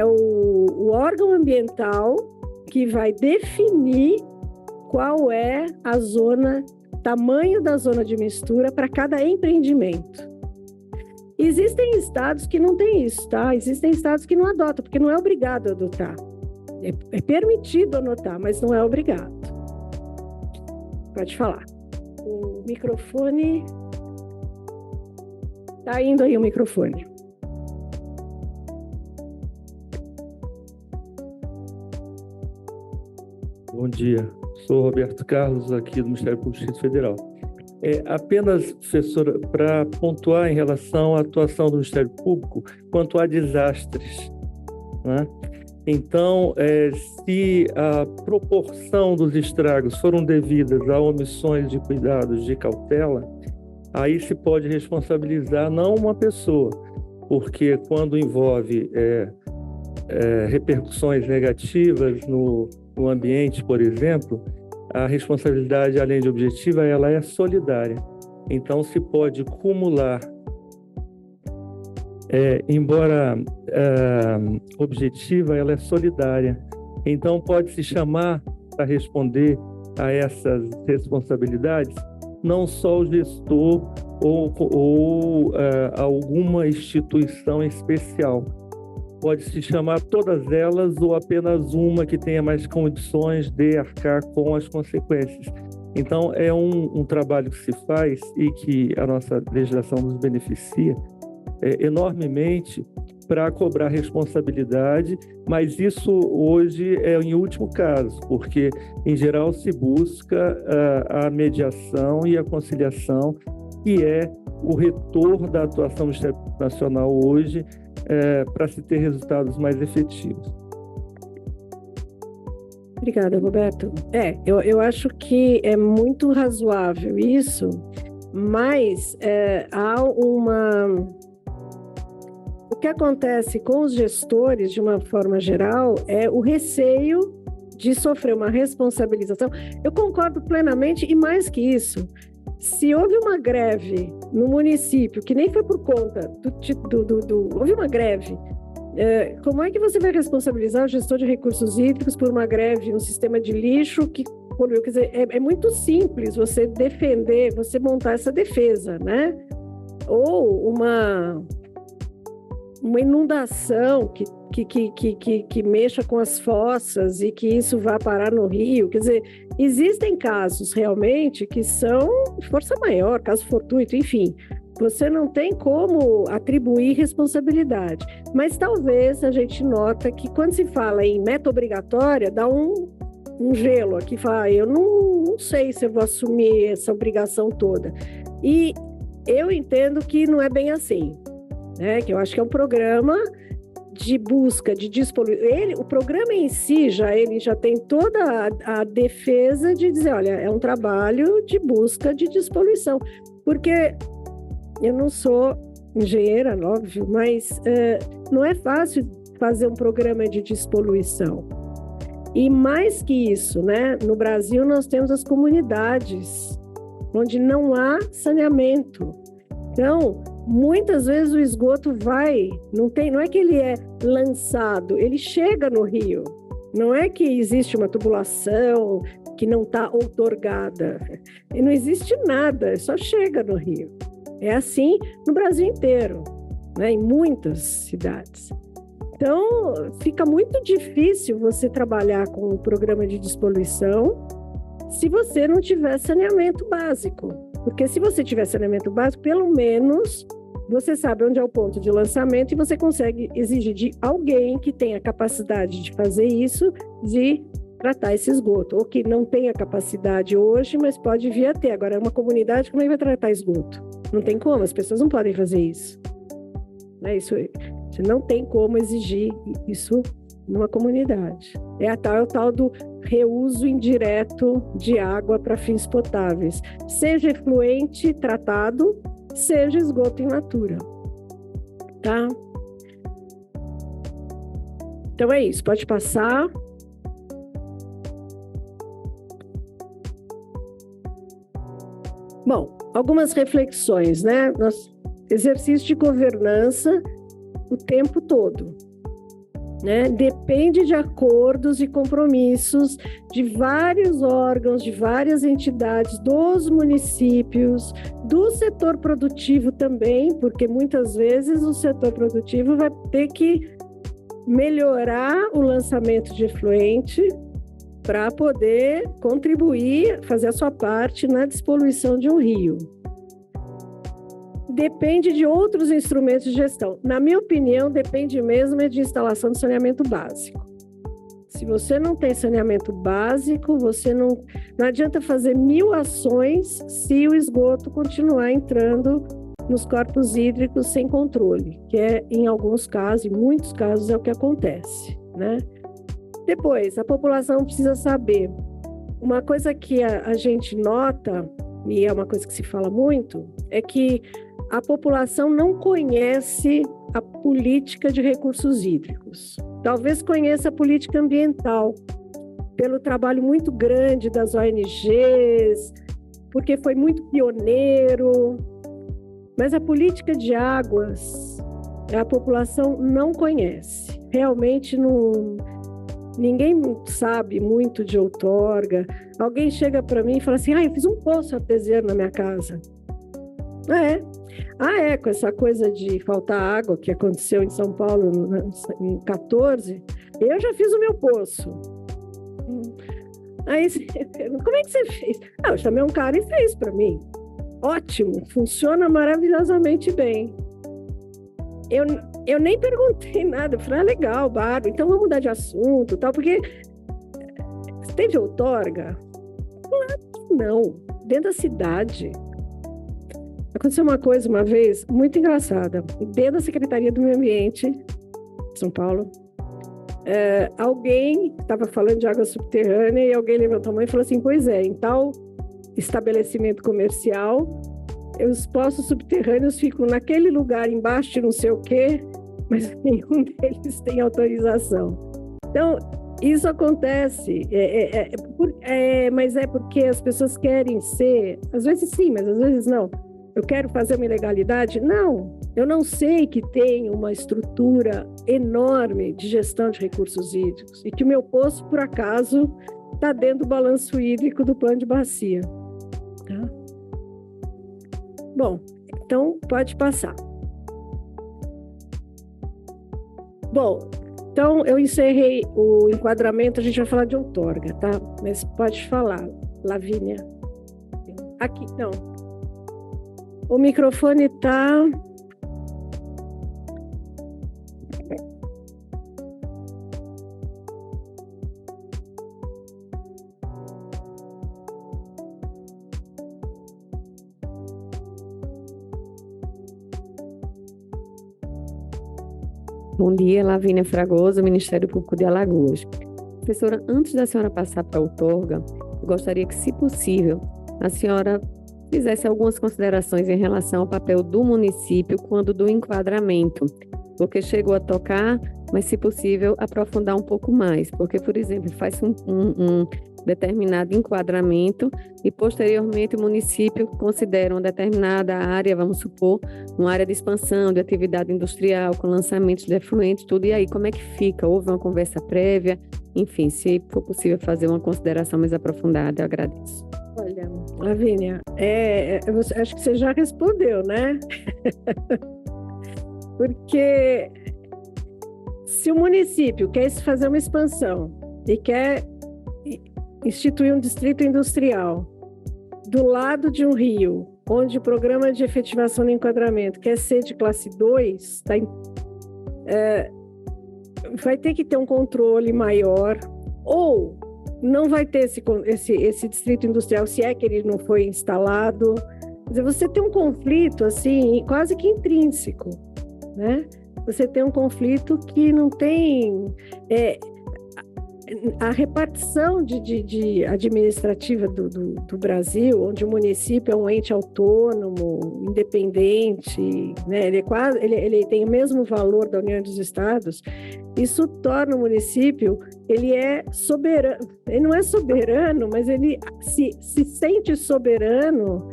o órgão ambiental que vai definir qual é a zona, tamanho da zona de mistura para cada empreendimento. Existem estados que não têm isso, tá? Existem estados que não adotam, porque não é obrigado a adotar. É permitido anotar, mas não é obrigado. Pode falar. O microfone... Tá indo aí o microfone. Bom dia. Sou Roberto Carlos, aqui do Ministério Público do Distrito Federal. Apenas, professora, para pontuar em relação à atuação do Ministério Público quanto a desastres, né? Então, se a proporção dos estragos foram devidas a omissões de cuidados de cautela, aí se pode responsabilizar não uma pessoa, porque quando envolve repercussões negativas no ambiente, por exemplo, a responsabilidade, além de objetiva, ela é solidária. Então, se pode cumular, embora objetiva, ela é solidária. Então, pode-se chamar para responder a essas responsabilidades não só o gestor ou alguma instituição especial. Pode-se chamar todas elas ou apenas uma que tenha mais condições de arcar com as consequências. Então, é um trabalho que se faz e que a nossa legislação nos beneficia enormemente para cobrar responsabilidade, mas isso hoje é em último caso, porque, em geral, se busca a mediação e a conciliação, que é o retorno da atuação do Ministério Nacional hoje, para se ter resultados mais efetivos. Obrigada, Roberto. Eu acho que é muito razoável isso, mas há uma... O que acontece com os gestores, de uma forma geral, é o receio de sofrer uma responsabilização. Eu concordo plenamente, e mais que isso, se houve uma greve no município, que nem foi por conta houve uma greve, como é que você vai responsabilizar o gestor de recursos hídricos por uma greve, um sistema de lixo que poluiu? Quer dizer, é muito simples você defender, você montar essa defesa, né? Ou uma inundação que mexa com as fossas e que isso vá parar no rio. Quer dizer, existem casos realmente que são força maior, caso fortuito, enfim. Você não tem como atribuir responsabilidade. Mas talvez a gente nota que quando se fala em meta obrigatória, dá um gelo aqui, fala, eu não sei se eu vou assumir essa obrigação toda. E eu entendo que não é bem assim, né? Que eu acho que é um programa de busca de despoluição. O programa em si ele já tem toda a defesa de dizer, olha, é um trabalho de busca de despoluição. Porque eu não sou engenheira, óbvio, mas não é fácil fazer um programa de despoluição. E mais que isso, né? No Brasil nós temos as comunidades onde não há saneamento. Então, muitas vezes o esgoto não é que ele é lançado, ele chega no rio. Não é que existe uma tubulação que não está outorgada. E não existe nada, só chega no rio. É assim no Brasil inteiro, né? Em muitas cidades. Então, fica muito difícil você trabalhar com o programa de despoluição se você não tiver saneamento básico. Porque se você tiver saneamento básico, pelo menos você sabe onde é o ponto de lançamento e você consegue exigir de alguém que tenha capacidade de fazer isso, de tratar esse esgoto. Ou que não tenha capacidade hoje, mas pode vir a ter. Agora, uma comunidade, como é que vai tratar esgoto? Não tem como, as pessoas não podem fazer isso. Você não tem como exigir isso numa comunidade. É o tal do reuso indireto de água para fins potáveis, seja efluente tratado, seja esgoto in natura, tá? Então é isso, pode passar. Bom, algumas reflexões, né? Exercício de governança o tempo todo, né? Depende de acordos e compromissos de vários órgãos, de várias entidades, dos municípios, do setor produtivo também, porque muitas vezes o setor produtivo vai ter que melhorar o lançamento de efluente para poder contribuir, fazer a sua parte na despoluição de um rio. Depende de outros instrumentos de gestão. Na minha opinião, depende mesmo de instalação de saneamento básico. Se você não tem saneamento básico, você não adianta fazer 1000 ações se o esgoto continuar entrando nos corpos hídricos sem controle, que é, em alguns casos, em muitos casos, é o que acontece, né? Depois, a população precisa saber. Uma coisa que a gente nota, e é uma coisa que se fala muito, é que a população não conhece a política de recursos hídricos. Talvez conheça a política ambiental, pelo trabalho muito grande das ONGs, porque foi muito pioneiro. Mas a política de águas, a população não conhece. Realmente ninguém sabe muito de outorga. Alguém chega para mim e fala assim, eu fiz um poço artesiano na minha casa. Com essa coisa de faltar água que aconteceu em São Paulo em 14, eu já fiz o meu poço. Aí, como é que você fez? Eu chamei um cara e fez para mim. Ótimo, funciona maravilhosamente bem. Eu nem perguntei nada, eu falei, legal, barba, então vamos mudar de assunto, tal, porque teve outorga? Claro que não, dentro da cidade. Aconteceu uma coisa uma vez muito engraçada. Dentro da Secretaria do Meio Ambiente de São Paulo, alguém estava falando de água subterrânea e alguém levantou a mão e falou assim, pois é, em tal estabelecimento comercial, os poços subterrâneos ficam naquele lugar embaixo de não sei o quê, mas nenhum deles tem autorização. Então, isso acontece, mas é porque as pessoas querem ser, às vezes sim, mas às vezes não. Eu quero fazer uma ilegalidade? Não, eu não sei que tem uma estrutura enorme de gestão de recursos hídricos e que o meu poço, por acaso, está dentro do balanço hídrico do plano de bacia. Tá? Bom, então pode passar. Bom, então eu encerrei o enquadramento, a gente vai falar de outorga, tá? Mas pode falar, Lavínia. Aqui, não. O microfone está... Bom dia, Lavínia Fragoso, Ministério Público de Alagoas. Professora, antes da senhora passar para a outorga, eu gostaria que, se possível, a senhora fizesse algumas considerações em relação ao papel do município quando do enquadramento, porque chegou a tocar, mas, se possível, aprofundar um pouco mais, porque, por exemplo, faz determinado enquadramento e, posteriormente, o município considera uma determinada área, vamos supor, uma área de expansão, de atividade industrial, com lançamentos de efluentes, tudo. E aí, como é que fica? Houve uma conversa prévia? Enfim, se for possível fazer uma consideração mais aprofundada, eu agradeço. Olha, Lavínia, acho que você já respondeu, né? Porque se o município quer fazer uma expansão e quer instituir um distrito industrial do lado de um rio, onde o programa de efetivação do enquadramento quer ser de classe 2, vai ter que ter um controle maior, ou não vai ter esse distrito industrial, se é que ele não foi instalado. Quer dizer, você tem um conflito assim, quase que intrínseco, né? Você tem um conflito que não tem... a repartição de administrativa do Brasil, onde o município é um ente autônomo, independente, né? Ele tem o mesmo valor da União dos Estados. Isso torna o município, ele é soberano. Ele não é soberano, mas ele se sente soberano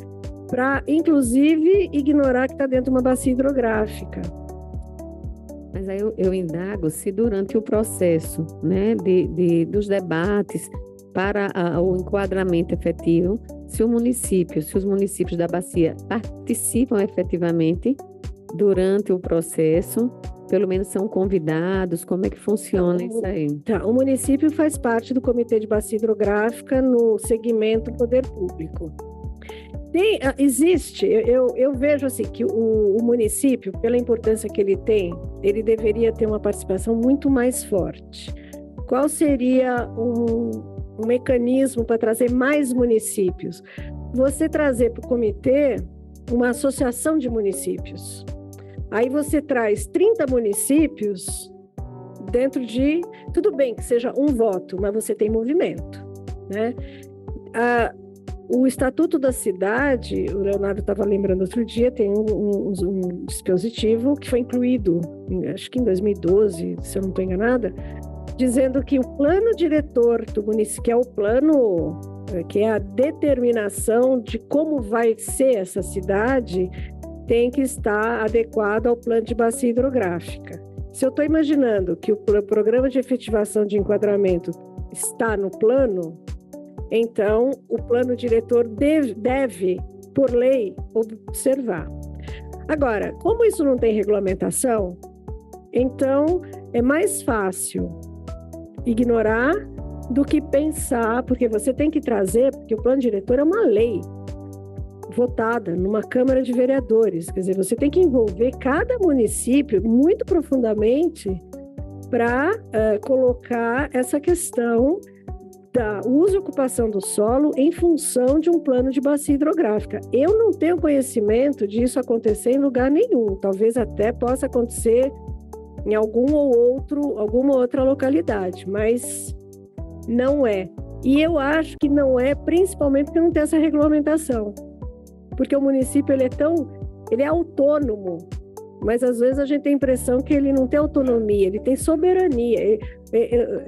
para, inclusive, ignorar que está dentro de uma bacia hidrográfica. Mas aí eu indago se durante o processo, né, dos debates para o enquadramento efetivo, se os municípios da bacia participam efetivamente durante o processo, pelo menos são convidados, como é que funciona isso aí? Tá, o município faz parte do Comitê de Bacia Hidrográfica no segmento Poder Público. Eu vejo assim que o município, pela importância que ele tem, ele deveria ter uma participação muito mais forte. Qual seria um mecanismo para trazer mais municípios? Você trazer para o comitê uma associação de municípios. Aí você traz 30 municípios dentro de... Tudo bem que seja um voto, mas você tem movimento, né? O Estatuto da Cidade, o Leonardo estava lembrando outro dia, tem um dispositivo que foi incluído, acho que em 2012, se eu não estou enganada, dizendo que o plano diretor do município, que é o plano, que é a determinação de como vai ser essa cidade, tem que estar adequado ao plano de bacia hidrográfica. Se eu estou imaginando que o programa de efetivação de enquadramento está no plano, então o plano diretor deve, por lei, observar. Agora, como isso não tem regulamentação, então é mais fácil ignorar do que pensar, porque você tem que trazer, porque o plano diretor é uma lei votada numa Câmara de Vereadores, quer dizer, você tem que envolver cada município muito profundamente para colocar essa questão da uso e ocupação do solo em função de um plano de bacia hidrográfica. Eu não tenho conhecimento disso acontecer em lugar nenhum, talvez até possa acontecer em alguma outra localidade, mas não é. E eu acho que não é, principalmente porque não tem essa regulamentação. Porque o município ele é autônomo, mas às vezes a gente tem a impressão que ele não tem autonomia, ele tem soberania.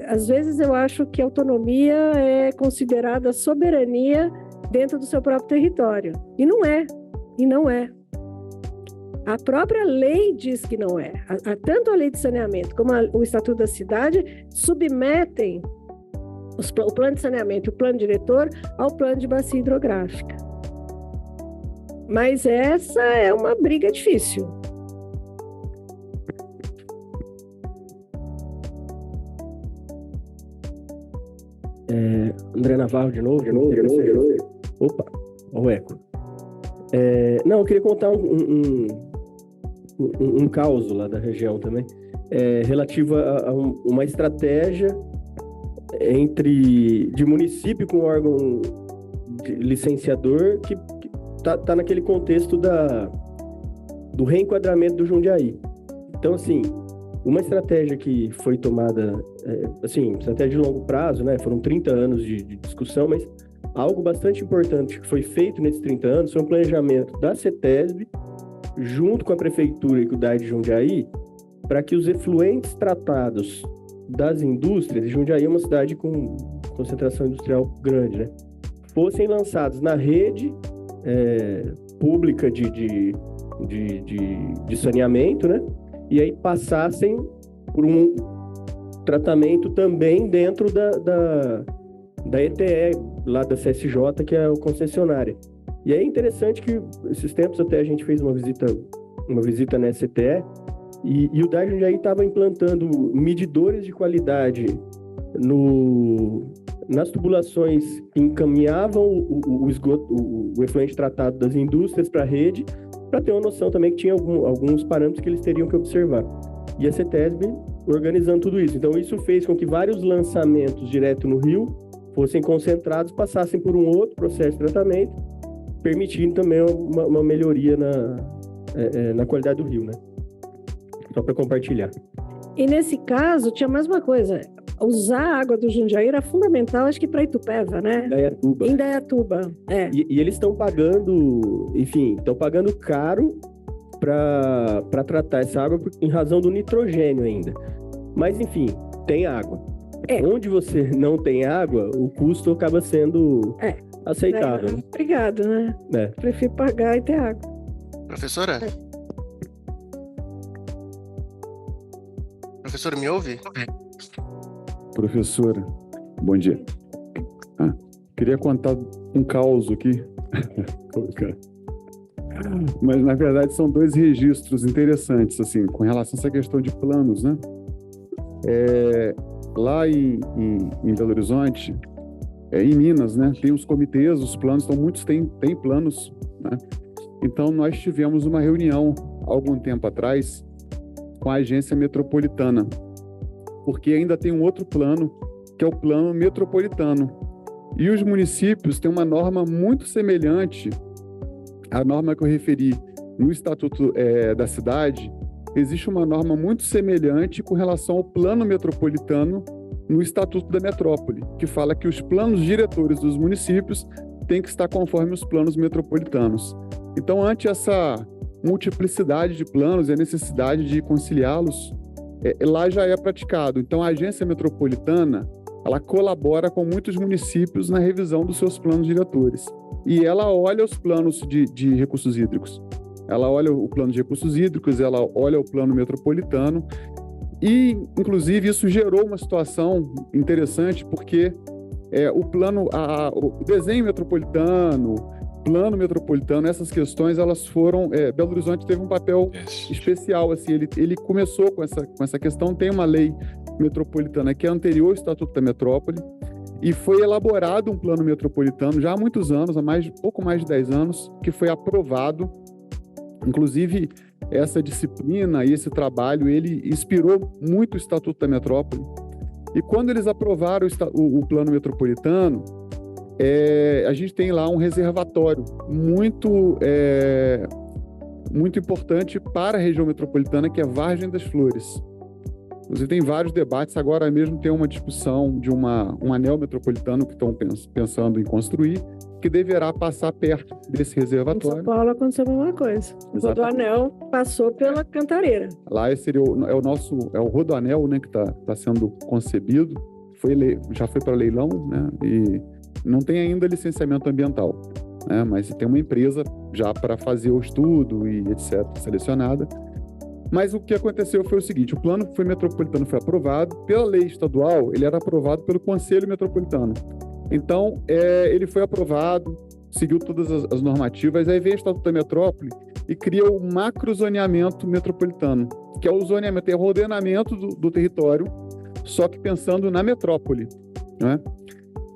Às vezes eu acho que autonomia é considerada soberania dentro do seu próprio território. E não é. A própria lei diz que não é. Tanto a lei de saneamento como o Estatuto da Cidade submetem o plano de saneamento e o plano diretor ao plano de bacia hidrográfica. Mas essa é uma briga difícil. André Navarro de novo. Opa, olha o eco. Não, eu queria contar um caso lá da região também, relativo a uma estratégia de município com órgão licenciador que tá naquele contexto do reenquadramento do Jundiaí. Então, assim, uma estratégia que foi tomada, estratégia de longo prazo, né? Foram 30 anos de discussão, mas algo bastante importante que foi feito nesses 30 anos foi um planejamento da CETESB, junto com a Prefeitura e com o DAI de Jundiaí, para que os efluentes tratados das indústrias, Jundiaí é uma cidade com concentração industrial grande, né, fossem lançados na rede pública de saneamento, né, e aí passassem por um tratamento também dentro da ETE, lá da CSJ, que é a concessionária. E é interessante que esses tempos até a gente fez uma visita nessa ETE, e o DAE Jundiaí estava implantando medidores de qualidade nas tubulações que encaminhavam o esgoto, o efluente tratado das indústrias para a rede, para ter uma noção também que tinha alguns parâmetros que eles teriam que observar. E a CETESB organizando tudo isso. Então, isso fez com que vários lançamentos direto no rio fossem concentrados, passassem por um outro processo de tratamento, permitindo também uma melhoria na qualidade do rio, né? Só para compartilhar. E nesse caso, tinha mais uma coisa. Usar a água do Jundiaí era fundamental, acho que para Itupeva, né? Em Indaiatuba. E eles estão pagando, enfim, caro para tratar essa água em razão do nitrogênio ainda. Mas, enfim, tem água. Onde você não tem água, o custo acaba sendo aceitável. Obrigado, né? Prefiro pagar e ter água. Professora? Professor, me ouve? Professora, bom dia. Queria contar um caos aqui. Mas, na verdade, são dois registros interessantes, assim, com relação a essa questão de planos, né? Lá em Belo Horizonte, em Minas, né? Tem os comitês, os planos, então muitos têm planos, né? Então, nós tivemos uma reunião, há algum tempo atrás, com a agência metropolitana, porque ainda tem um outro plano, que é o plano metropolitano. E os municípios têm uma norma muito semelhante à norma que eu referi no Estatuto da Cidade. Existe uma norma muito semelhante com relação ao plano metropolitano no Estatuto da Metrópole, que fala que os planos diretores dos municípios têm que estar conforme os planos metropolitanos. Então, ante essa multiplicidade de planos e a necessidade de conciliá-los, lá já é praticado. Então, a agência metropolitana, ela colabora com muitos municípios na revisão dos seus planos diretores. E ela olha os planos de recursos hídricos. Ela olha o plano de recursos hídricos, ela olha o plano metropolitano. E, inclusive, isso gerou uma situação interessante, porque o desenho metropolitano, plano metropolitano, essas questões, elas foram... Belo Horizonte teve um papel especial, assim, ele começou com essa questão. Tem uma lei metropolitana que é anterior ao Estatuto da Metrópole, e foi elaborado um plano metropolitano já há muitos anos, pouco mais de 10 anos, que foi aprovado. Inclusive, essa disciplina e esse trabalho, ele inspirou muito o Estatuto da Metrópole. E quando eles aprovaram o plano metropolitano, a gente tem lá um reservatório muito importante para a região metropolitana, que é Vargem das Flores. Inclusive, tem vários debates. Agora mesmo tem uma discussão de um anel metropolitano que estão pensando em construir, que deverá passar perto desse reservatório. Em São Paulo aconteceu a mesma coisa. O Rodoanel passou pela Cantareira. Lá seria o Rodoanel, né, que está sendo concebido. Já foi para leilão, né, e não tem ainda licenciamento ambiental, né, mas tem uma empresa já para fazer o estudo e etc. selecionada. Mas o que aconteceu foi o seguinte: o plano metropolitano foi aprovado pela lei estadual, ele era aprovado pelo Conselho Metropolitano. Então, ele foi aprovado, seguiu todas as normativas, aí vem o Estatuto da Metrópole e cria o macrozoneamento metropolitano, que é o zoneamento, é o ordenamento do território, só que pensando na metrópole, né?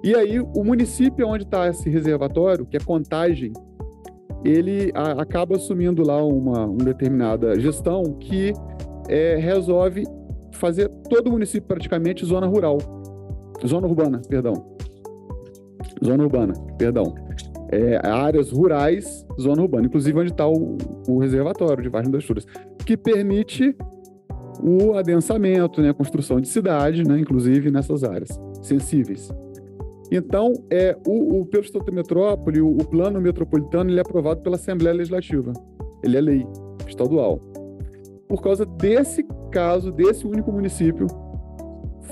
E aí, o município onde está esse reservatório, que é Contagem, ele acaba assumindo lá uma determinada gestão que resolve fazer todo o município praticamente zona urbana. Áreas rurais, zona urbana, inclusive onde está o reservatório de Vargem das Flores, que permite o adensamento, né, a construção de cidade, né, inclusive nessas áreas sensíveis. Então, pelo Estatuto da Metrópole, o plano metropolitano, ele é aprovado pela Assembleia Legislativa. Ele é lei estadual. Por causa desse caso, desse único município,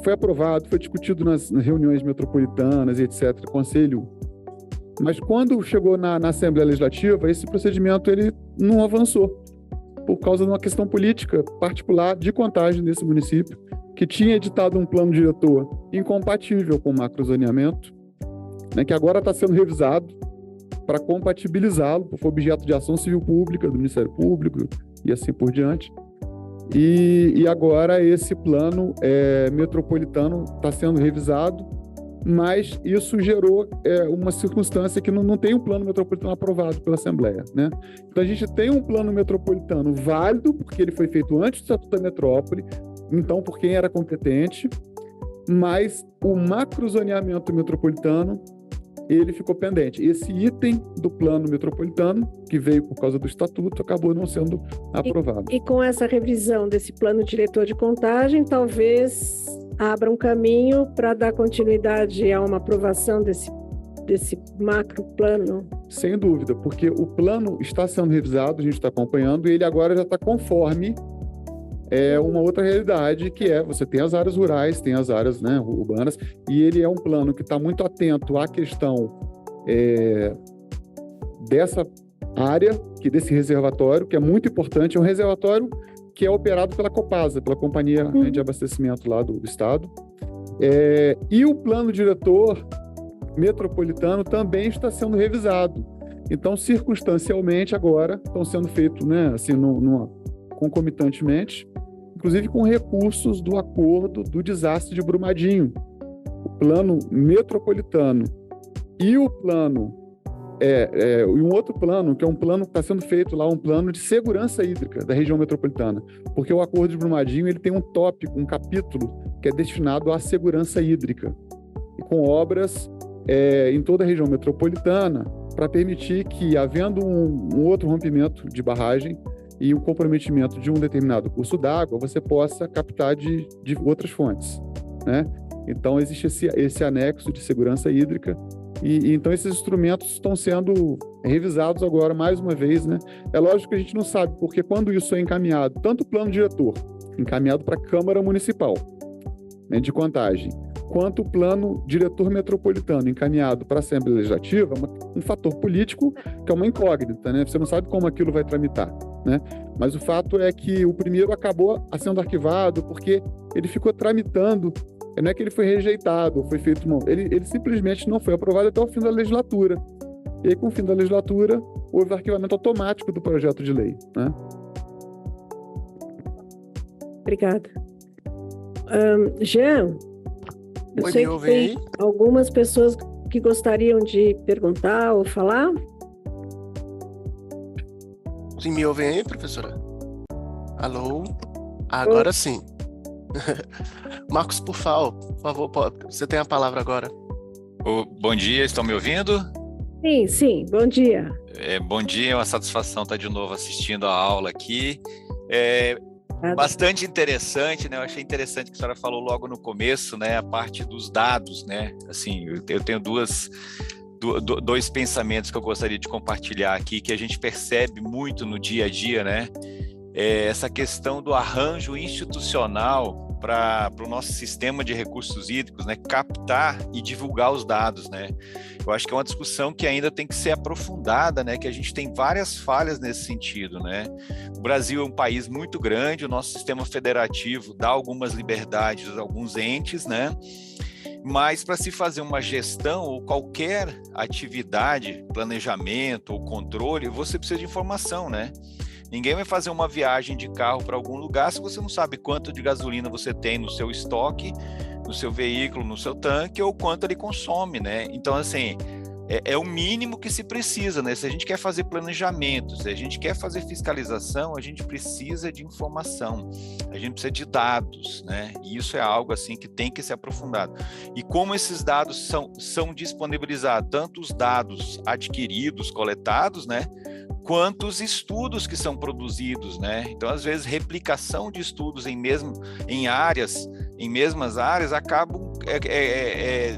foi aprovado, foi discutido nas reuniões metropolitanas e etc., conselho. Mas quando chegou na Assembleia Legislativa, esse procedimento ele não avançou, por causa de uma questão política particular de Contagem desse município, que tinha editado um plano diretor incompatível com o macrozoneamento, né, que agora está sendo revisado para compatibilizá-lo, foi objeto de ação civil pública do Ministério Público e assim por diante. E agora esse plano metropolitano está sendo revisado, mas isso gerou uma circunstância que não tem um plano metropolitano aprovado pela Assembleia, né? Então a gente tem um plano metropolitano válido, porque ele foi feito antes do Estatuto da Metrópole, então por quem era competente, mas o macrozoneamento metropolitano ele ficou pendente. Esse item do plano metropolitano, que veio por causa do estatuto, acabou não sendo aprovado. E com essa revisão desse plano diretor de Contagem, talvez abra um caminho para dar continuidade a uma aprovação desse macro plano? Sem dúvida, porque o plano está sendo revisado, a gente está acompanhando, e ele agora já está conforme uma outra realidade, que você tem as áreas rurais, tem as áreas, né, urbanas, e ele é um plano que está muito atento à questão dessa área, desse reservatório, que é muito importante. É um reservatório que é operado pela Copasa, pela Companhia de Abastecimento lá do Estado. E o plano diretor metropolitano também está sendo revisado. Então, circunstancialmente, agora, estão sendo feitos, né, assim, concomitantemente, inclusive com recursos do acordo do desastre de Brumadinho. O plano metropolitano e o plano, e um outro plano, que é um plano que está sendo feito lá, um plano de segurança hídrica da região metropolitana, porque o acordo de Brumadinho ele tem um tópico, um capítulo, que é destinado à segurança hídrica, e com obras em toda a região metropolitana, para permitir que, havendo um outro rompimento de barragem, e o comprometimento de um determinado curso d'água, você possa captar de outras fontes, né? Então, existe esse anexo de segurança hídrica, e então esses instrumentos estão sendo revisados agora, mais uma vez, né? É lógico que a gente não sabe, porque quando isso é encaminhado, tanto o plano diretor, encaminhado para a Câmara Municipal, né, de Contagem, quanto o plano diretor metropolitano encaminhado para a Assembleia Legislativa, um fator político que é uma incógnita, né? Você não sabe como aquilo vai tramitar, né? Mas o fato é que o primeiro acabou sendo arquivado porque ele ficou tramitando, não é que ele foi rejeitado, foi feito ele simplesmente não foi aprovado até o fim da legislatura. E aí, com o fim da legislatura, houve o arquivamento automático do projeto de lei, né? Obrigada. Jean, eu sei que tem algumas pessoas que gostariam de perguntar ou falar. Sim, me ouvem aí, professora? Alô? Agora sim. Marcos Pufal, por favor, você tem a palavra agora. Bom dia, estão me ouvindo? Sim, bom dia. Bom dia, é uma satisfação estar de novo assistindo a aula aqui. Bastante interessante, né? Eu achei interessante que a senhora falou logo no começo, né? A parte dos dados, né? Assim, eu tenho dois pensamentos que eu gostaria de compartilhar aqui, que a gente percebe muito no dia a dia, né? Essa questão do arranjo institucional para o nosso sistema de recursos hídricos, né? Captar e divulgar os dados, né? Eu acho que é uma discussão que ainda tem que ser aprofundada, né? Que a gente tem várias falhas nesse sentido, né? O Brasil é um país muito grande, o nosso sistema federativo dá algumas liberdades a alguns entes, né? Mas para se fazer uma gestão ou qualquer atividade, planejamento ou controle, você precisa de informação, né? Ninguém vai fazer uma viagem de carro para algum lugar se você não sabe quanto de gasolina você tem no seu estoque, no seu veículo, no seu tanque, ou quanto ele consome, né? Então, assim, é o mínimo que se precisa, né? Se a gente quer fazer planejamento, se a gente quer fazer fiscalização, a gente precisa de informação, a gente precisa de dados, né? E isso é algo, assim, que tem que ser aprofundado. E como esses dados são disponibilizados, tanto os dados adquiridos, coletados, né? Quanto os estudos que são produzidos, né? Então, às vezes, replicação de estudos em mesmas áreas acabam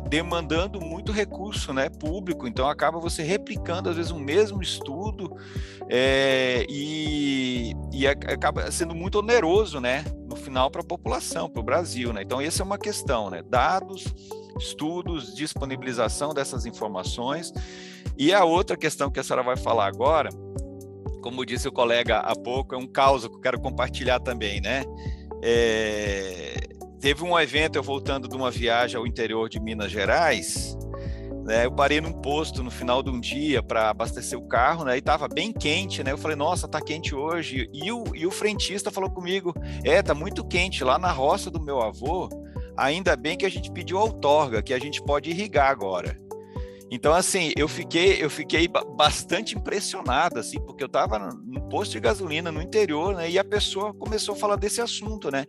demandando muito recurso, né, público, então acaba você replicando às vezes um mesmo estudo e acaba sendo muito oneroso, né, no final para a população, para o Brasil, né? Então essa é uma questão, né? Dados, estudos, disponibilização dessas informações. E a outra questão que a senhora vai falar agora, como disse o colega há pouco, é um caos que eu quero compartilhar também, né? Teve um evento, eu voltando de uma viagem ao interior de Minas Gerais, né? Eu parei num posto no final de um dia para abastecer o carro, né? E estava bem quente, né? Eu falei, nossa, tá quente hoje. E o frentista falou comigo, tá muito quente lá na roça do meu avô. Ainda bem que a gente pediu outorga, que a gente pode irrigar agora. Então, assim, eu fiquei bastante impressionado, assim, porque eu estava no posto de gasolina no interior, né? E a pessoa começou a falar desse assunto, né?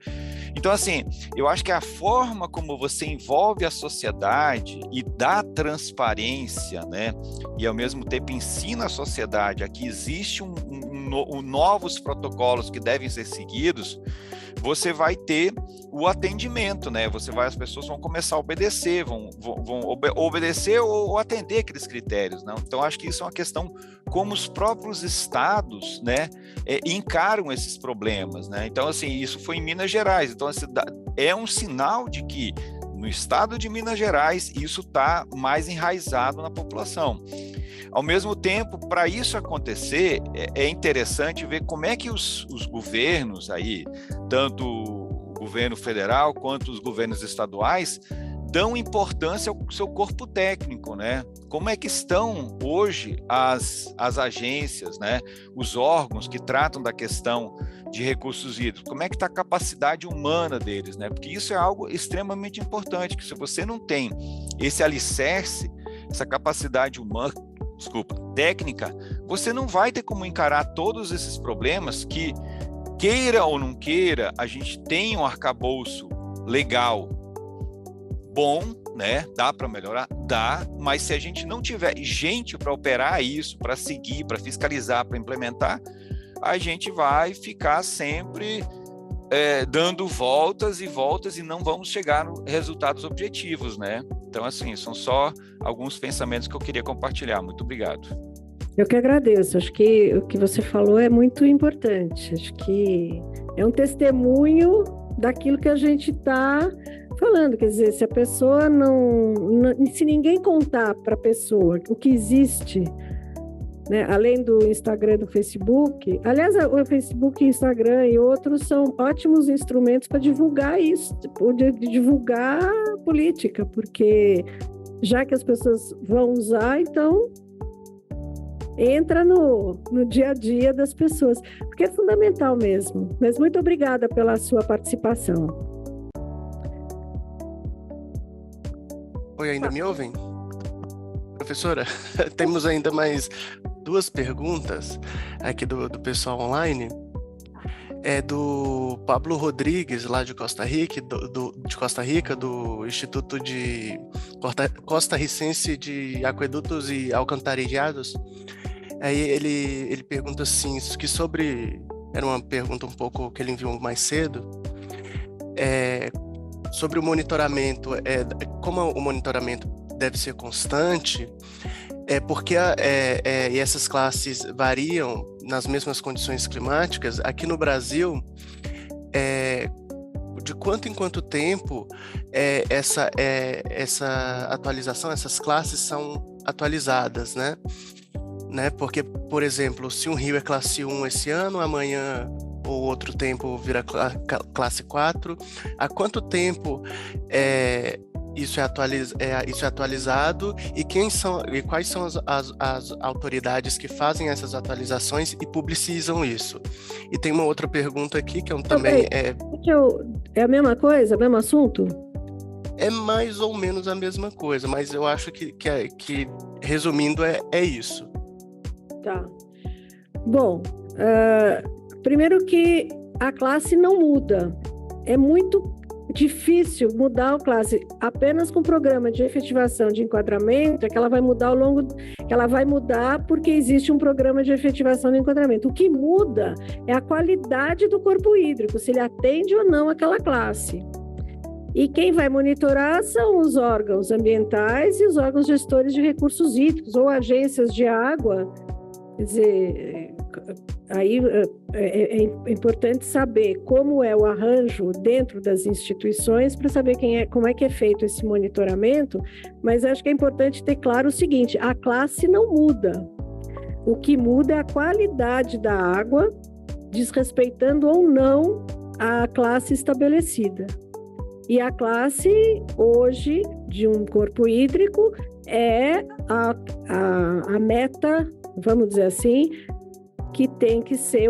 Então, assim, eu acho que a forma como você envolve a sociedade e dá transparência, né? E, ao mesmo tempo, ensina a sociedade a que existe novos protocolos que devem ser seguidos, você vai ter o atendimento, né? As pessoas vão começar a obedecer, vão obedecer ou atender aqueles critérios, né? Então, acho que isso é uma questão como os próprios estados, né, encaram esses problemas, né? Então, assim, isso foi em Minas Gerais. Então, assim, é um sinal de que no estado de Minas Gerais isso está mais enraizado na população. Ao mesmo tempo, para isso acontecer, é interessante ver como é que os governos aí, tanto o governo federal quanto os governos estaduais, dão importância ao seu corpo técnico, né? Como é que estão hoje as agências, né? Os órgãos que tratam da questão de recursos hídricos, como é que está a capacidade humana deles, né? Porque isso é algo extremamente importante, que se você não tem esse alicerce, essa capacidade humana, técnica, você não vai ter como encarar todos esses problemas que, queira ou não queira, a gente tem um arcabouço legal bom, né? Dá para melhorar? Dá, mas se a gente não tiver gente para operar isso, para seguir, para fiscalizar, para implementar, a gente vai ficar sempre dando voltas e voltas e não vamos chegar a resultados objetivos, né? Então, assim, são só alguns pensamentos que eu queria compartilhar. Muito obrigado. Eu que agradeço. Acho que o que você falou é muito importante. Acho que é um testemunho daquilo que a gente está falando. Quer dizer, se a pessoa se ninguém contar para a pessoa o que existe, né, além do Instagram e do Facebook, aliás, o Facebook, Instagram e outros são ótimos instrumentos para divulgar isso, divulgar a política, porque já que as pessoas vão usar, então entra no dia a dia das pessoas, porque é fundamental mesmo. Mas muito obrigada pela sua participação. Oi, ainda me ouvem? Professora, temos ainda mais 2 perguntas aqui do pessoal online. É do Pablo Rodrigues, lá de Costa Rica, do Instituto de Costarricense de Aquedutos e Alcantarillados. Aí ele pergunta assim, que era uma pergunta um pouco que ele enviou mais cedo, sobre o monitoramento, como o monitoramento deve ser constante, porque e essas classes variam nas mesmas condições climáticas. Aqui no Brasil, de quanto em quanto tempo essa atualização, essas classes são atualizadas, né? Porque, por exemplo, se um rio é classe 1 esse ano, amanhã ou outro tempo vira classe 4, há quanto tempo isso é atualizado e quais são as autoridades que fazem essas atualizações e publicizam isso? E tem uma outra pergunta aqui que também é a mesma coisa, o mesmo assunto? É mais ou menos a mesma coisa, mas eu acho que resumindo, é isso. Tá. Bom, primeiro que a classe não muda. É muito difícil mudar a classe apenas com programa de efetivação de enquadramento, que ela vai mudar porque existe um programa de efetivação de enquadramento. O que muda é a qualidade do corpo hídrico, se ele atende ou não aquela classe. E quem vai monitorar são os órgãos ambientais e os órgãos gestores de recursos hídricos, ou agências de água. Quer dizer, aí é importante saber como é o arranjo dentro das instituições para saber como é que é feito esse monitoramento, mas acho que é importante ter claro o seguinte: a classe não muda. O que muda é a qualidade da água, desrespeitando ou não a classe estabelecida. E a classe, hoje, de um corpo hídrico é a meta, vamos dizer assim, que tem que ser,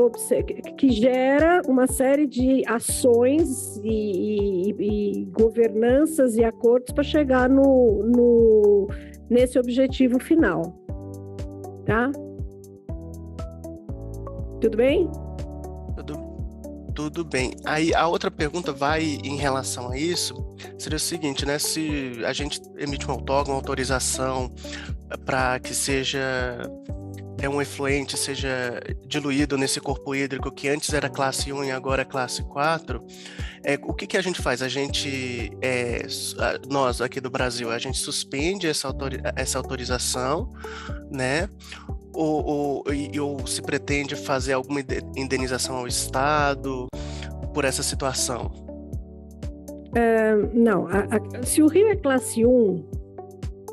que gera uma série de ações e governanças e acordos para chegar nesse objetivo final. Tá? Tudo bem? Tudo bem. Aí a outra pergunta vai em relação a isso, seria o seguinte, né? Se a gente emite uma autorização para que seja um efluente seja diluído nesse corpo hídrico que antes era classe 1 e agora é classe 4, o que a gente faz? A gente, nós aqui do Brasil, a gente suspende essa autorização, né? Ou se pretende fazer alguma indenização ao Estado por essa situação? Não, se o rio é classe 1,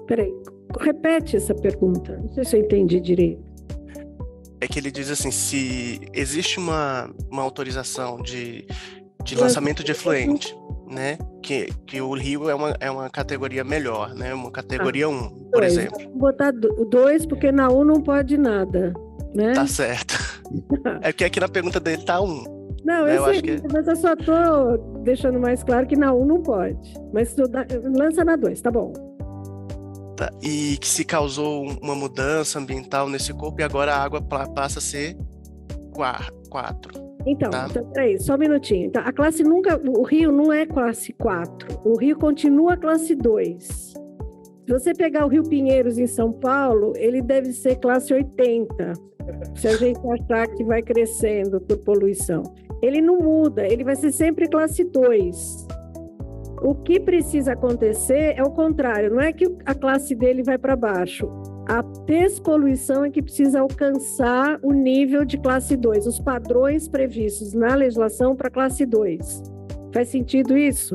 peraí, repete essa pergunta, não sei se eu entendi direito. É que ele diz assim, se existe uma autorização de lançamento de efluente, né? Que o rio é uma categoria melhor, né? Uma categoria 1, por exemplo. Vou botar 2, porque na 1 não pode nada, né? Tá certo. É que aqui na pergunta dele tá 1. Não, né? eu sei, mas eu só tô deixando mais claro que na 1 não pode. Mas lança na 2, tá bom. Tá. E que se causou uma mudança ambiental nesse corpo e agora a água passa a ser 4. Então, tá? Peraí, só um minutinho. Então, o rio não é classe 4, o rio continua classe 2. Se você pegar o Rio Pinheiros em São Paulo, ele deve ser classe 80, se a gente achar que vai crescendo por poluição. Ele não muda, ele vai ser sempre classe 2. O que precisa acontecer é o contrário, não é que a classe dele vai para baixo. A despoluição é que precisa alcançar o nível de classe 2, os padrões previstos na legislação para classe 2. Faz sentido isso?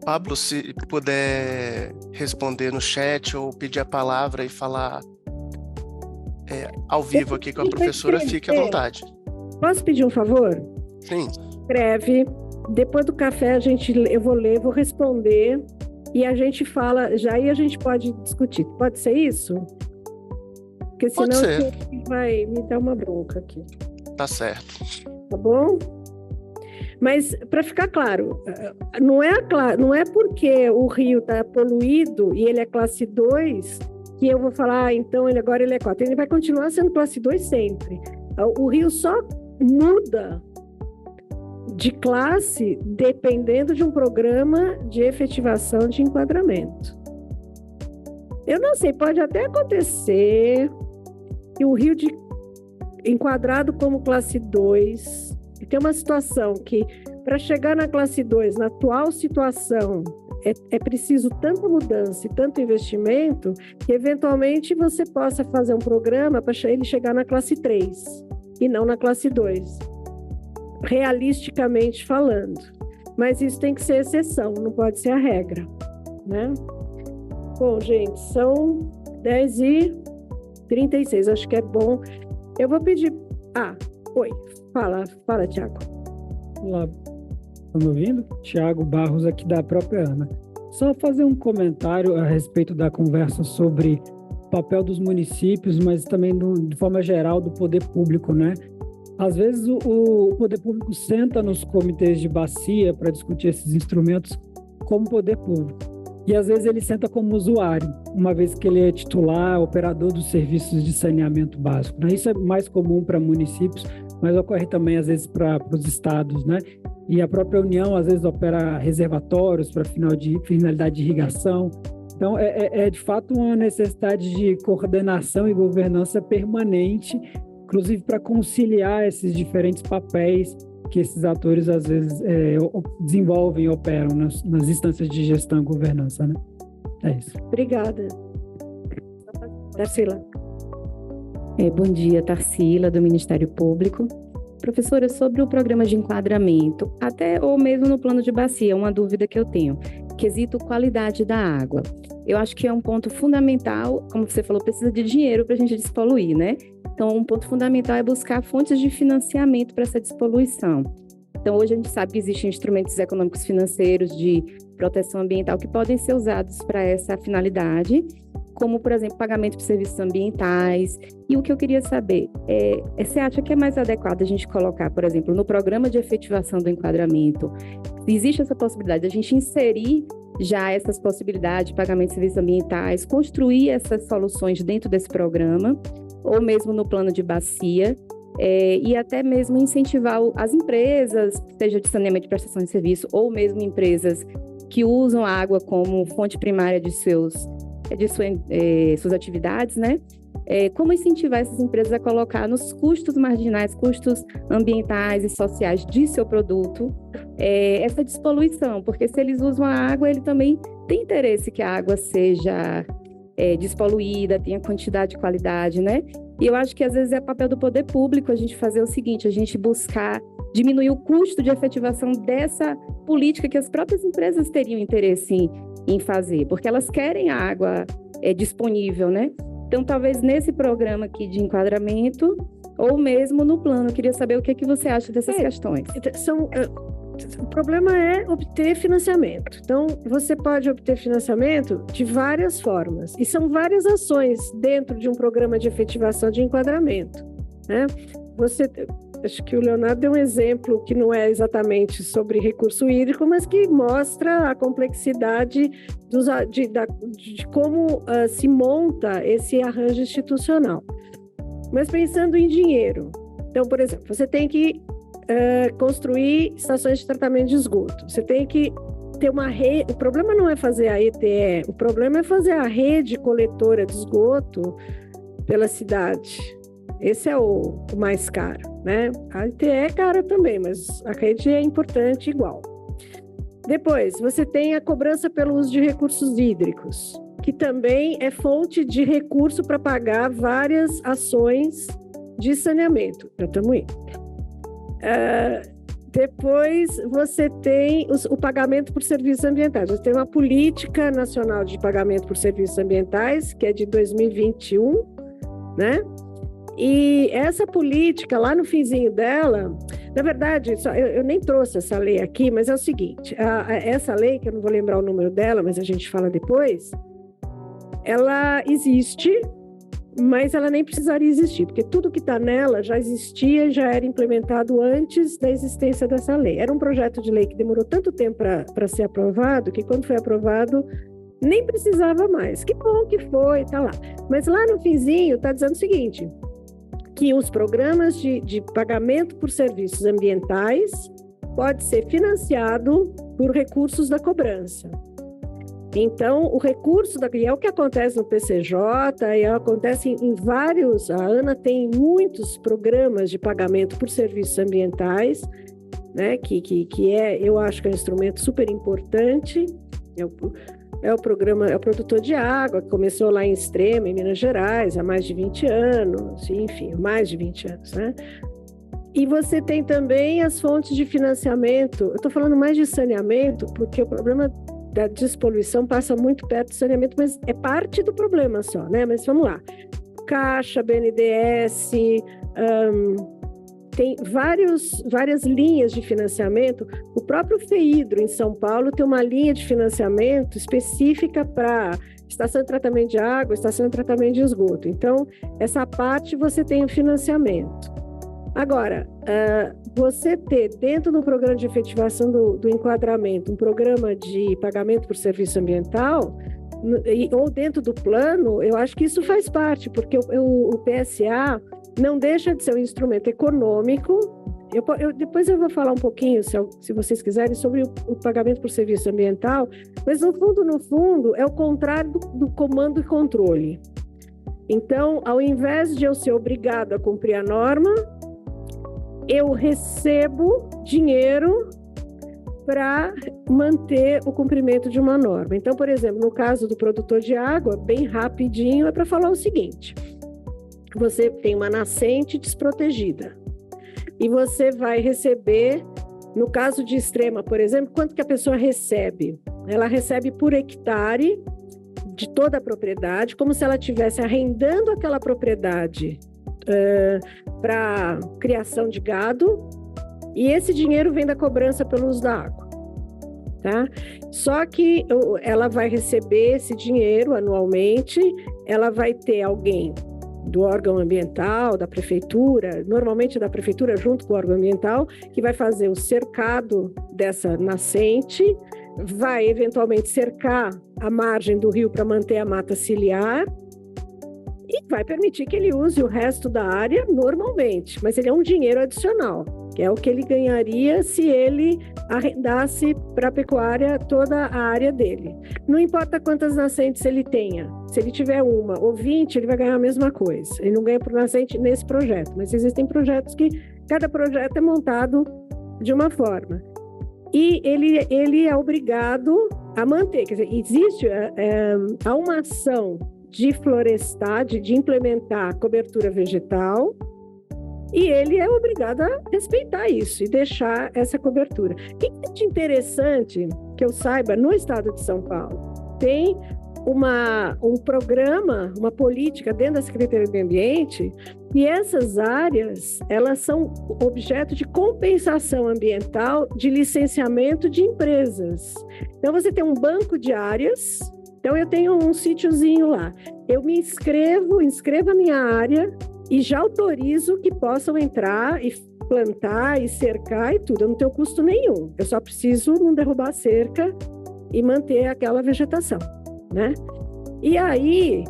Pablo, se puder responder no chat ou pedir a palavra e falar ao vivo aqui com a professora, fique à vontade. Posso pedir um favor? Sim. Escreve. Depois do café eu vou ler, vou responder e a gente fala, já aí a gente pode discutir. Pode ser isso? Porque senão você vai me dar uma bronca aqui. Tá certo. Tá bom? Mas para ficar claro, não é porque o rio está poluído e ele é classe 2 que eu vou falar, então agora ele é 4. Ele vai continuar sendo classe 2 sempre. O rio só muda de classe dependendo de um programa de efetivação de enquadramento. Eu não sei, pode até acontecer que o rio enquadrado como classe 2, e tem uma situação que para chegar na classe 2, na atual situação, é preciso tanta mudança e tanto investimento que eventualmente você possa fazer um programa para ele chegar na classe 3 e não na classe 2. Realisticamente falando, mas isso tem que ser exceção, não pode ser a regra, né? Bom, gente, são 10h36, acho que é bom. Eu vou pedir... Oi, fala, Tiago. Olá, estão me ouvindo? Tiago Barros, aqui da própria ANA. Só fazer um comentário a respeito da conversa sobre o papel dos municípios, mas também, de forma geral, do poder público, né? Às vezes o poder público senta nos comitês de bacia para discutir esses instrumentos como poder público. E às vezes ele senta como usuário, uma vez que ele é titular, operador dos serviços de saneamento básico, né? Isso é mais comum para municípios, mas ocorre também às vezes para os estados, né? E a própria União às vezes opera reservatórios para finalidade de irrigação. Então é de fato uma necessidade de coordenação e governança permanente, inclusive para conciliar esses diferentes papéis que esses atores, às vezes, desenvolvem e operam nas instâncias de gestão e governança, né? É isso. Obrigada. Tarsila. Bom dia, Tarsila, do Ministério Público. Professora, sobre o programa de enquadramento, até ou mesmo no plano de bacia, uma dúvida que eu tenho. Quesito qualidade da água. Eu acho que é um ponto fundamental, como você falou, precisa de dinheiro para a gente despoluir, né? Então, um ponto fundamental é buscar fontes de financiamento para essa despoluição. Então, hoje a gente sabe que existem instrumentos econômicos financeiros de proteção ambiental que podem ser usados para essa finalidade, como, por exemplo, pagamento por serviços ambientais. E o que eu queria saber você acha que é mais adequado a gente colocar, por exemplo, no programa de efetivação do enquadramento, existe essa possibilidade de a gente inserir já essas possibilidades de pagamento de serviços ambientais, construir essas soluções dentro desse programa, ou mesmo no plano de bacia, e até mesmo incentivar as empresas, seja de saneamento de prestação de serviço, ou mesmo empresas que usam a água como fonte primária de suas atividades, né? Como incentivar essas empresas a colocar nos custos marginais, custos ambientais e sociais de seu produto, essa despoluição, porque se eles usam a água, ele também tem interesse que a água seja despoluída, tenha quantidade e qualidade, né? E eu acho que às vezes é papel do poder público a gente fazer o seguinte, a gente buscar diminuir o custo de efetivação dessa política que as próprias empresas teriam interesse em fazer, porque elas querem a água disponível, né? Então, talvez nesse programa aqui de enquadramento, ou mesmo no plano, eu queria saber o que você acha dessas questões. O problema é obter financiamento. Então, você pode obter financiamento de várias formas, e são várias ações dentro de um programa de efetivação de enquadramento, né? Acho que o Leonardo deu um exemplo que não é exatamente sobre recurso hídrico, mas que mostra a complexidade de como se monta esse arranjo institucional. Mas pensando em dinheiro, então, por exemplo, você tem que construir estações de tratamento de esgoto, você tem que ter uma rede. O problema não é fazer a ETE, o problema é fazer a rede coletora de esgoto pela cidade. Esse é o mais caro, né? A ETE é cara também, mas a rede é importante igual. Depois, você tem a cobrança pelo uso de recursos hídricos, que também é fonte de recurso para pagar várias ações de saneamento. Já estamos indo. Depois, você tem o pagamento por serviços ambientais. Você tem uma política nacional de pagamento por serviços ambientais, que é de 2021, né? E essa política, lá no finzinho dela, na verdade, eu nem trouxe essa lei aqui, mas é o seguinte, essa lei, que eu não vou lembrar o número dela, mas a gente fala depois, ela existe, mas ela nem precisaria existir, porque tudo que está nela já existia e já era implementado antes da existência dessa lei. Era um projeto de lei que demorou tanto tempo para ser aprovado, que quando foi aprovado, nem precisava mais. Que bom que foi, tá lá. Mas lá no finzinho está dizendo o seguinte, que os programas de pagamento por serviços ambientais pode ser financiado por recursos da cobrança. Então, o recurso e é o que acontece no PCJ, e acontece em vários. A ANA tem muitos programas de pagamento por serviços ambientais, né, que eu acho que é um instrumento super importante. É o programa, é o produtor de água, que começou lá em Extrema, em Minas Gerais, há mais de 20 anos, enfim, mais de 20 anos, né? E você tem também as fontes de financiamento. Eu estou falando mais de saneamento, porque o problema da despoluição passa muito perto do saneamento, mas é parte do problema só, né? Mas vamos lá. Caixa, BNDES, tem várias linhas de financiamento. O próprio FEHIDRO, em São Paulo, tem uma linha de financiamento específica para estação de tratamento de água, estação de tratamento de esgoto. Então, essa parte você tem o financiamento. Agora, você ter dentro do programa de efetivação do enquadramento, um programa de pagamento por serviço ambiental, ou dentro do plano, eu acho que isso faz parte, porque o PSA não deixa de ser um instrumento econômico. Depois eu vou falar um pouquinho, se vocês quiserem, sobre o pagamento por serviço ambiental, mas no fundo, é o contrário do comando e controle. Então, ao invés de eu ser obrigado a cumprir a norma, eu recebo dinheiro para manter o cumprimento de uma norma. Então, por exemplo, no caso do produtor de água, bem rapidinho, é para falar o seguinte: você tem uma nascente desprotegida e você vai receber, no caso de Extrema, por exemplo, quanto que a pessoa recebe? Ela recebe por hectare de toda a propriedade, como se ela estivesse arrendando aquela propriedade para criação de gado, e esse dinheiro vem da cobrança pelo uso da água, tá? Só que ela vai receber esse dinheiro anualmente, ela vai ter alguém do órgão ambiental, da prefeitura, normalmente da prefeitura junto com o órgão ambiental, que vai fazer o cercado dessa nascente, vai eventualmente cercar a margem do rio para manter a mata ciliar e vai permitir que ele use o resto da área normalmente, mas ele é um dinheiro adicional, que é o que ele ganharia se ele arrendasse para a pecuária toda a área dele. Não importa quantas nascentes ele tenha, se ele tiver 1 ou 20, ele vai ganhar a mesma coisa. Ele não ganha por nascente nesse projeto, mas existem projetos que cada projeto é montado de uma forma. E ele é obrigado a manter, quer dizer, existe há uma ação de florestar, de implementar cobertura vegetal, e ele é obrigado a respeitar isso e deixar essa cobertura. O que é de interessante, que eu saiba, no estado de São Paulo, tem um programa, uma política dentro da Secretaria do Meio Ambiente, e essas áreas, elas são objeto de compensação ambiental de licenciamento de empresas. Então, você tem um banco de áreas. Então, eu tenho um sítiozinho lá. Eu me inscrevo a minha área e já autorizo que possam entrar e plantar e cercar e tudo. Eu não tenho custo nenhum. Eu só preciso não derrubar a cerca e manter aquela vegetação, né? E aí,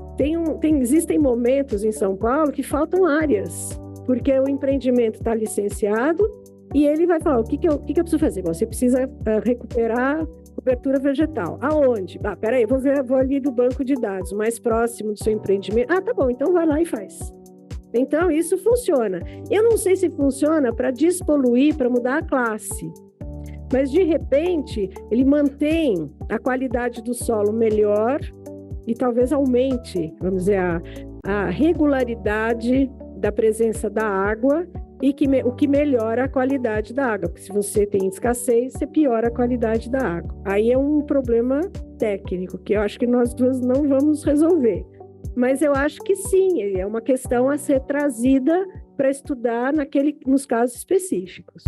existem momentos em São Paulo que faltam áreas, porque o empreendimento está licenciado e ele vai falar, o que eu preciso fazer? Você precisa recuperar cobertura vegetal. Aonde? Peraí, vou ali do banco de dados, mais próximo do seu empreendimento. Tá bom, então vai lá e faz. Então, isso funciona. Eu não sei se funciona para despoluir, para mudar a classe, mas, de repente, ele mantém a qualidade do solo melhor e talvez aumente, vamos dizer, a regularidade da presença da água e o que melhora a qualidade da água, porque se você tem escassez, você piora a qualidade da água. Aí é um problema técnico, que eu acho que nós duas não vamos resolver. Mas eu acho que sim, é uma questão a ser trazida para estudar nos casos específicos.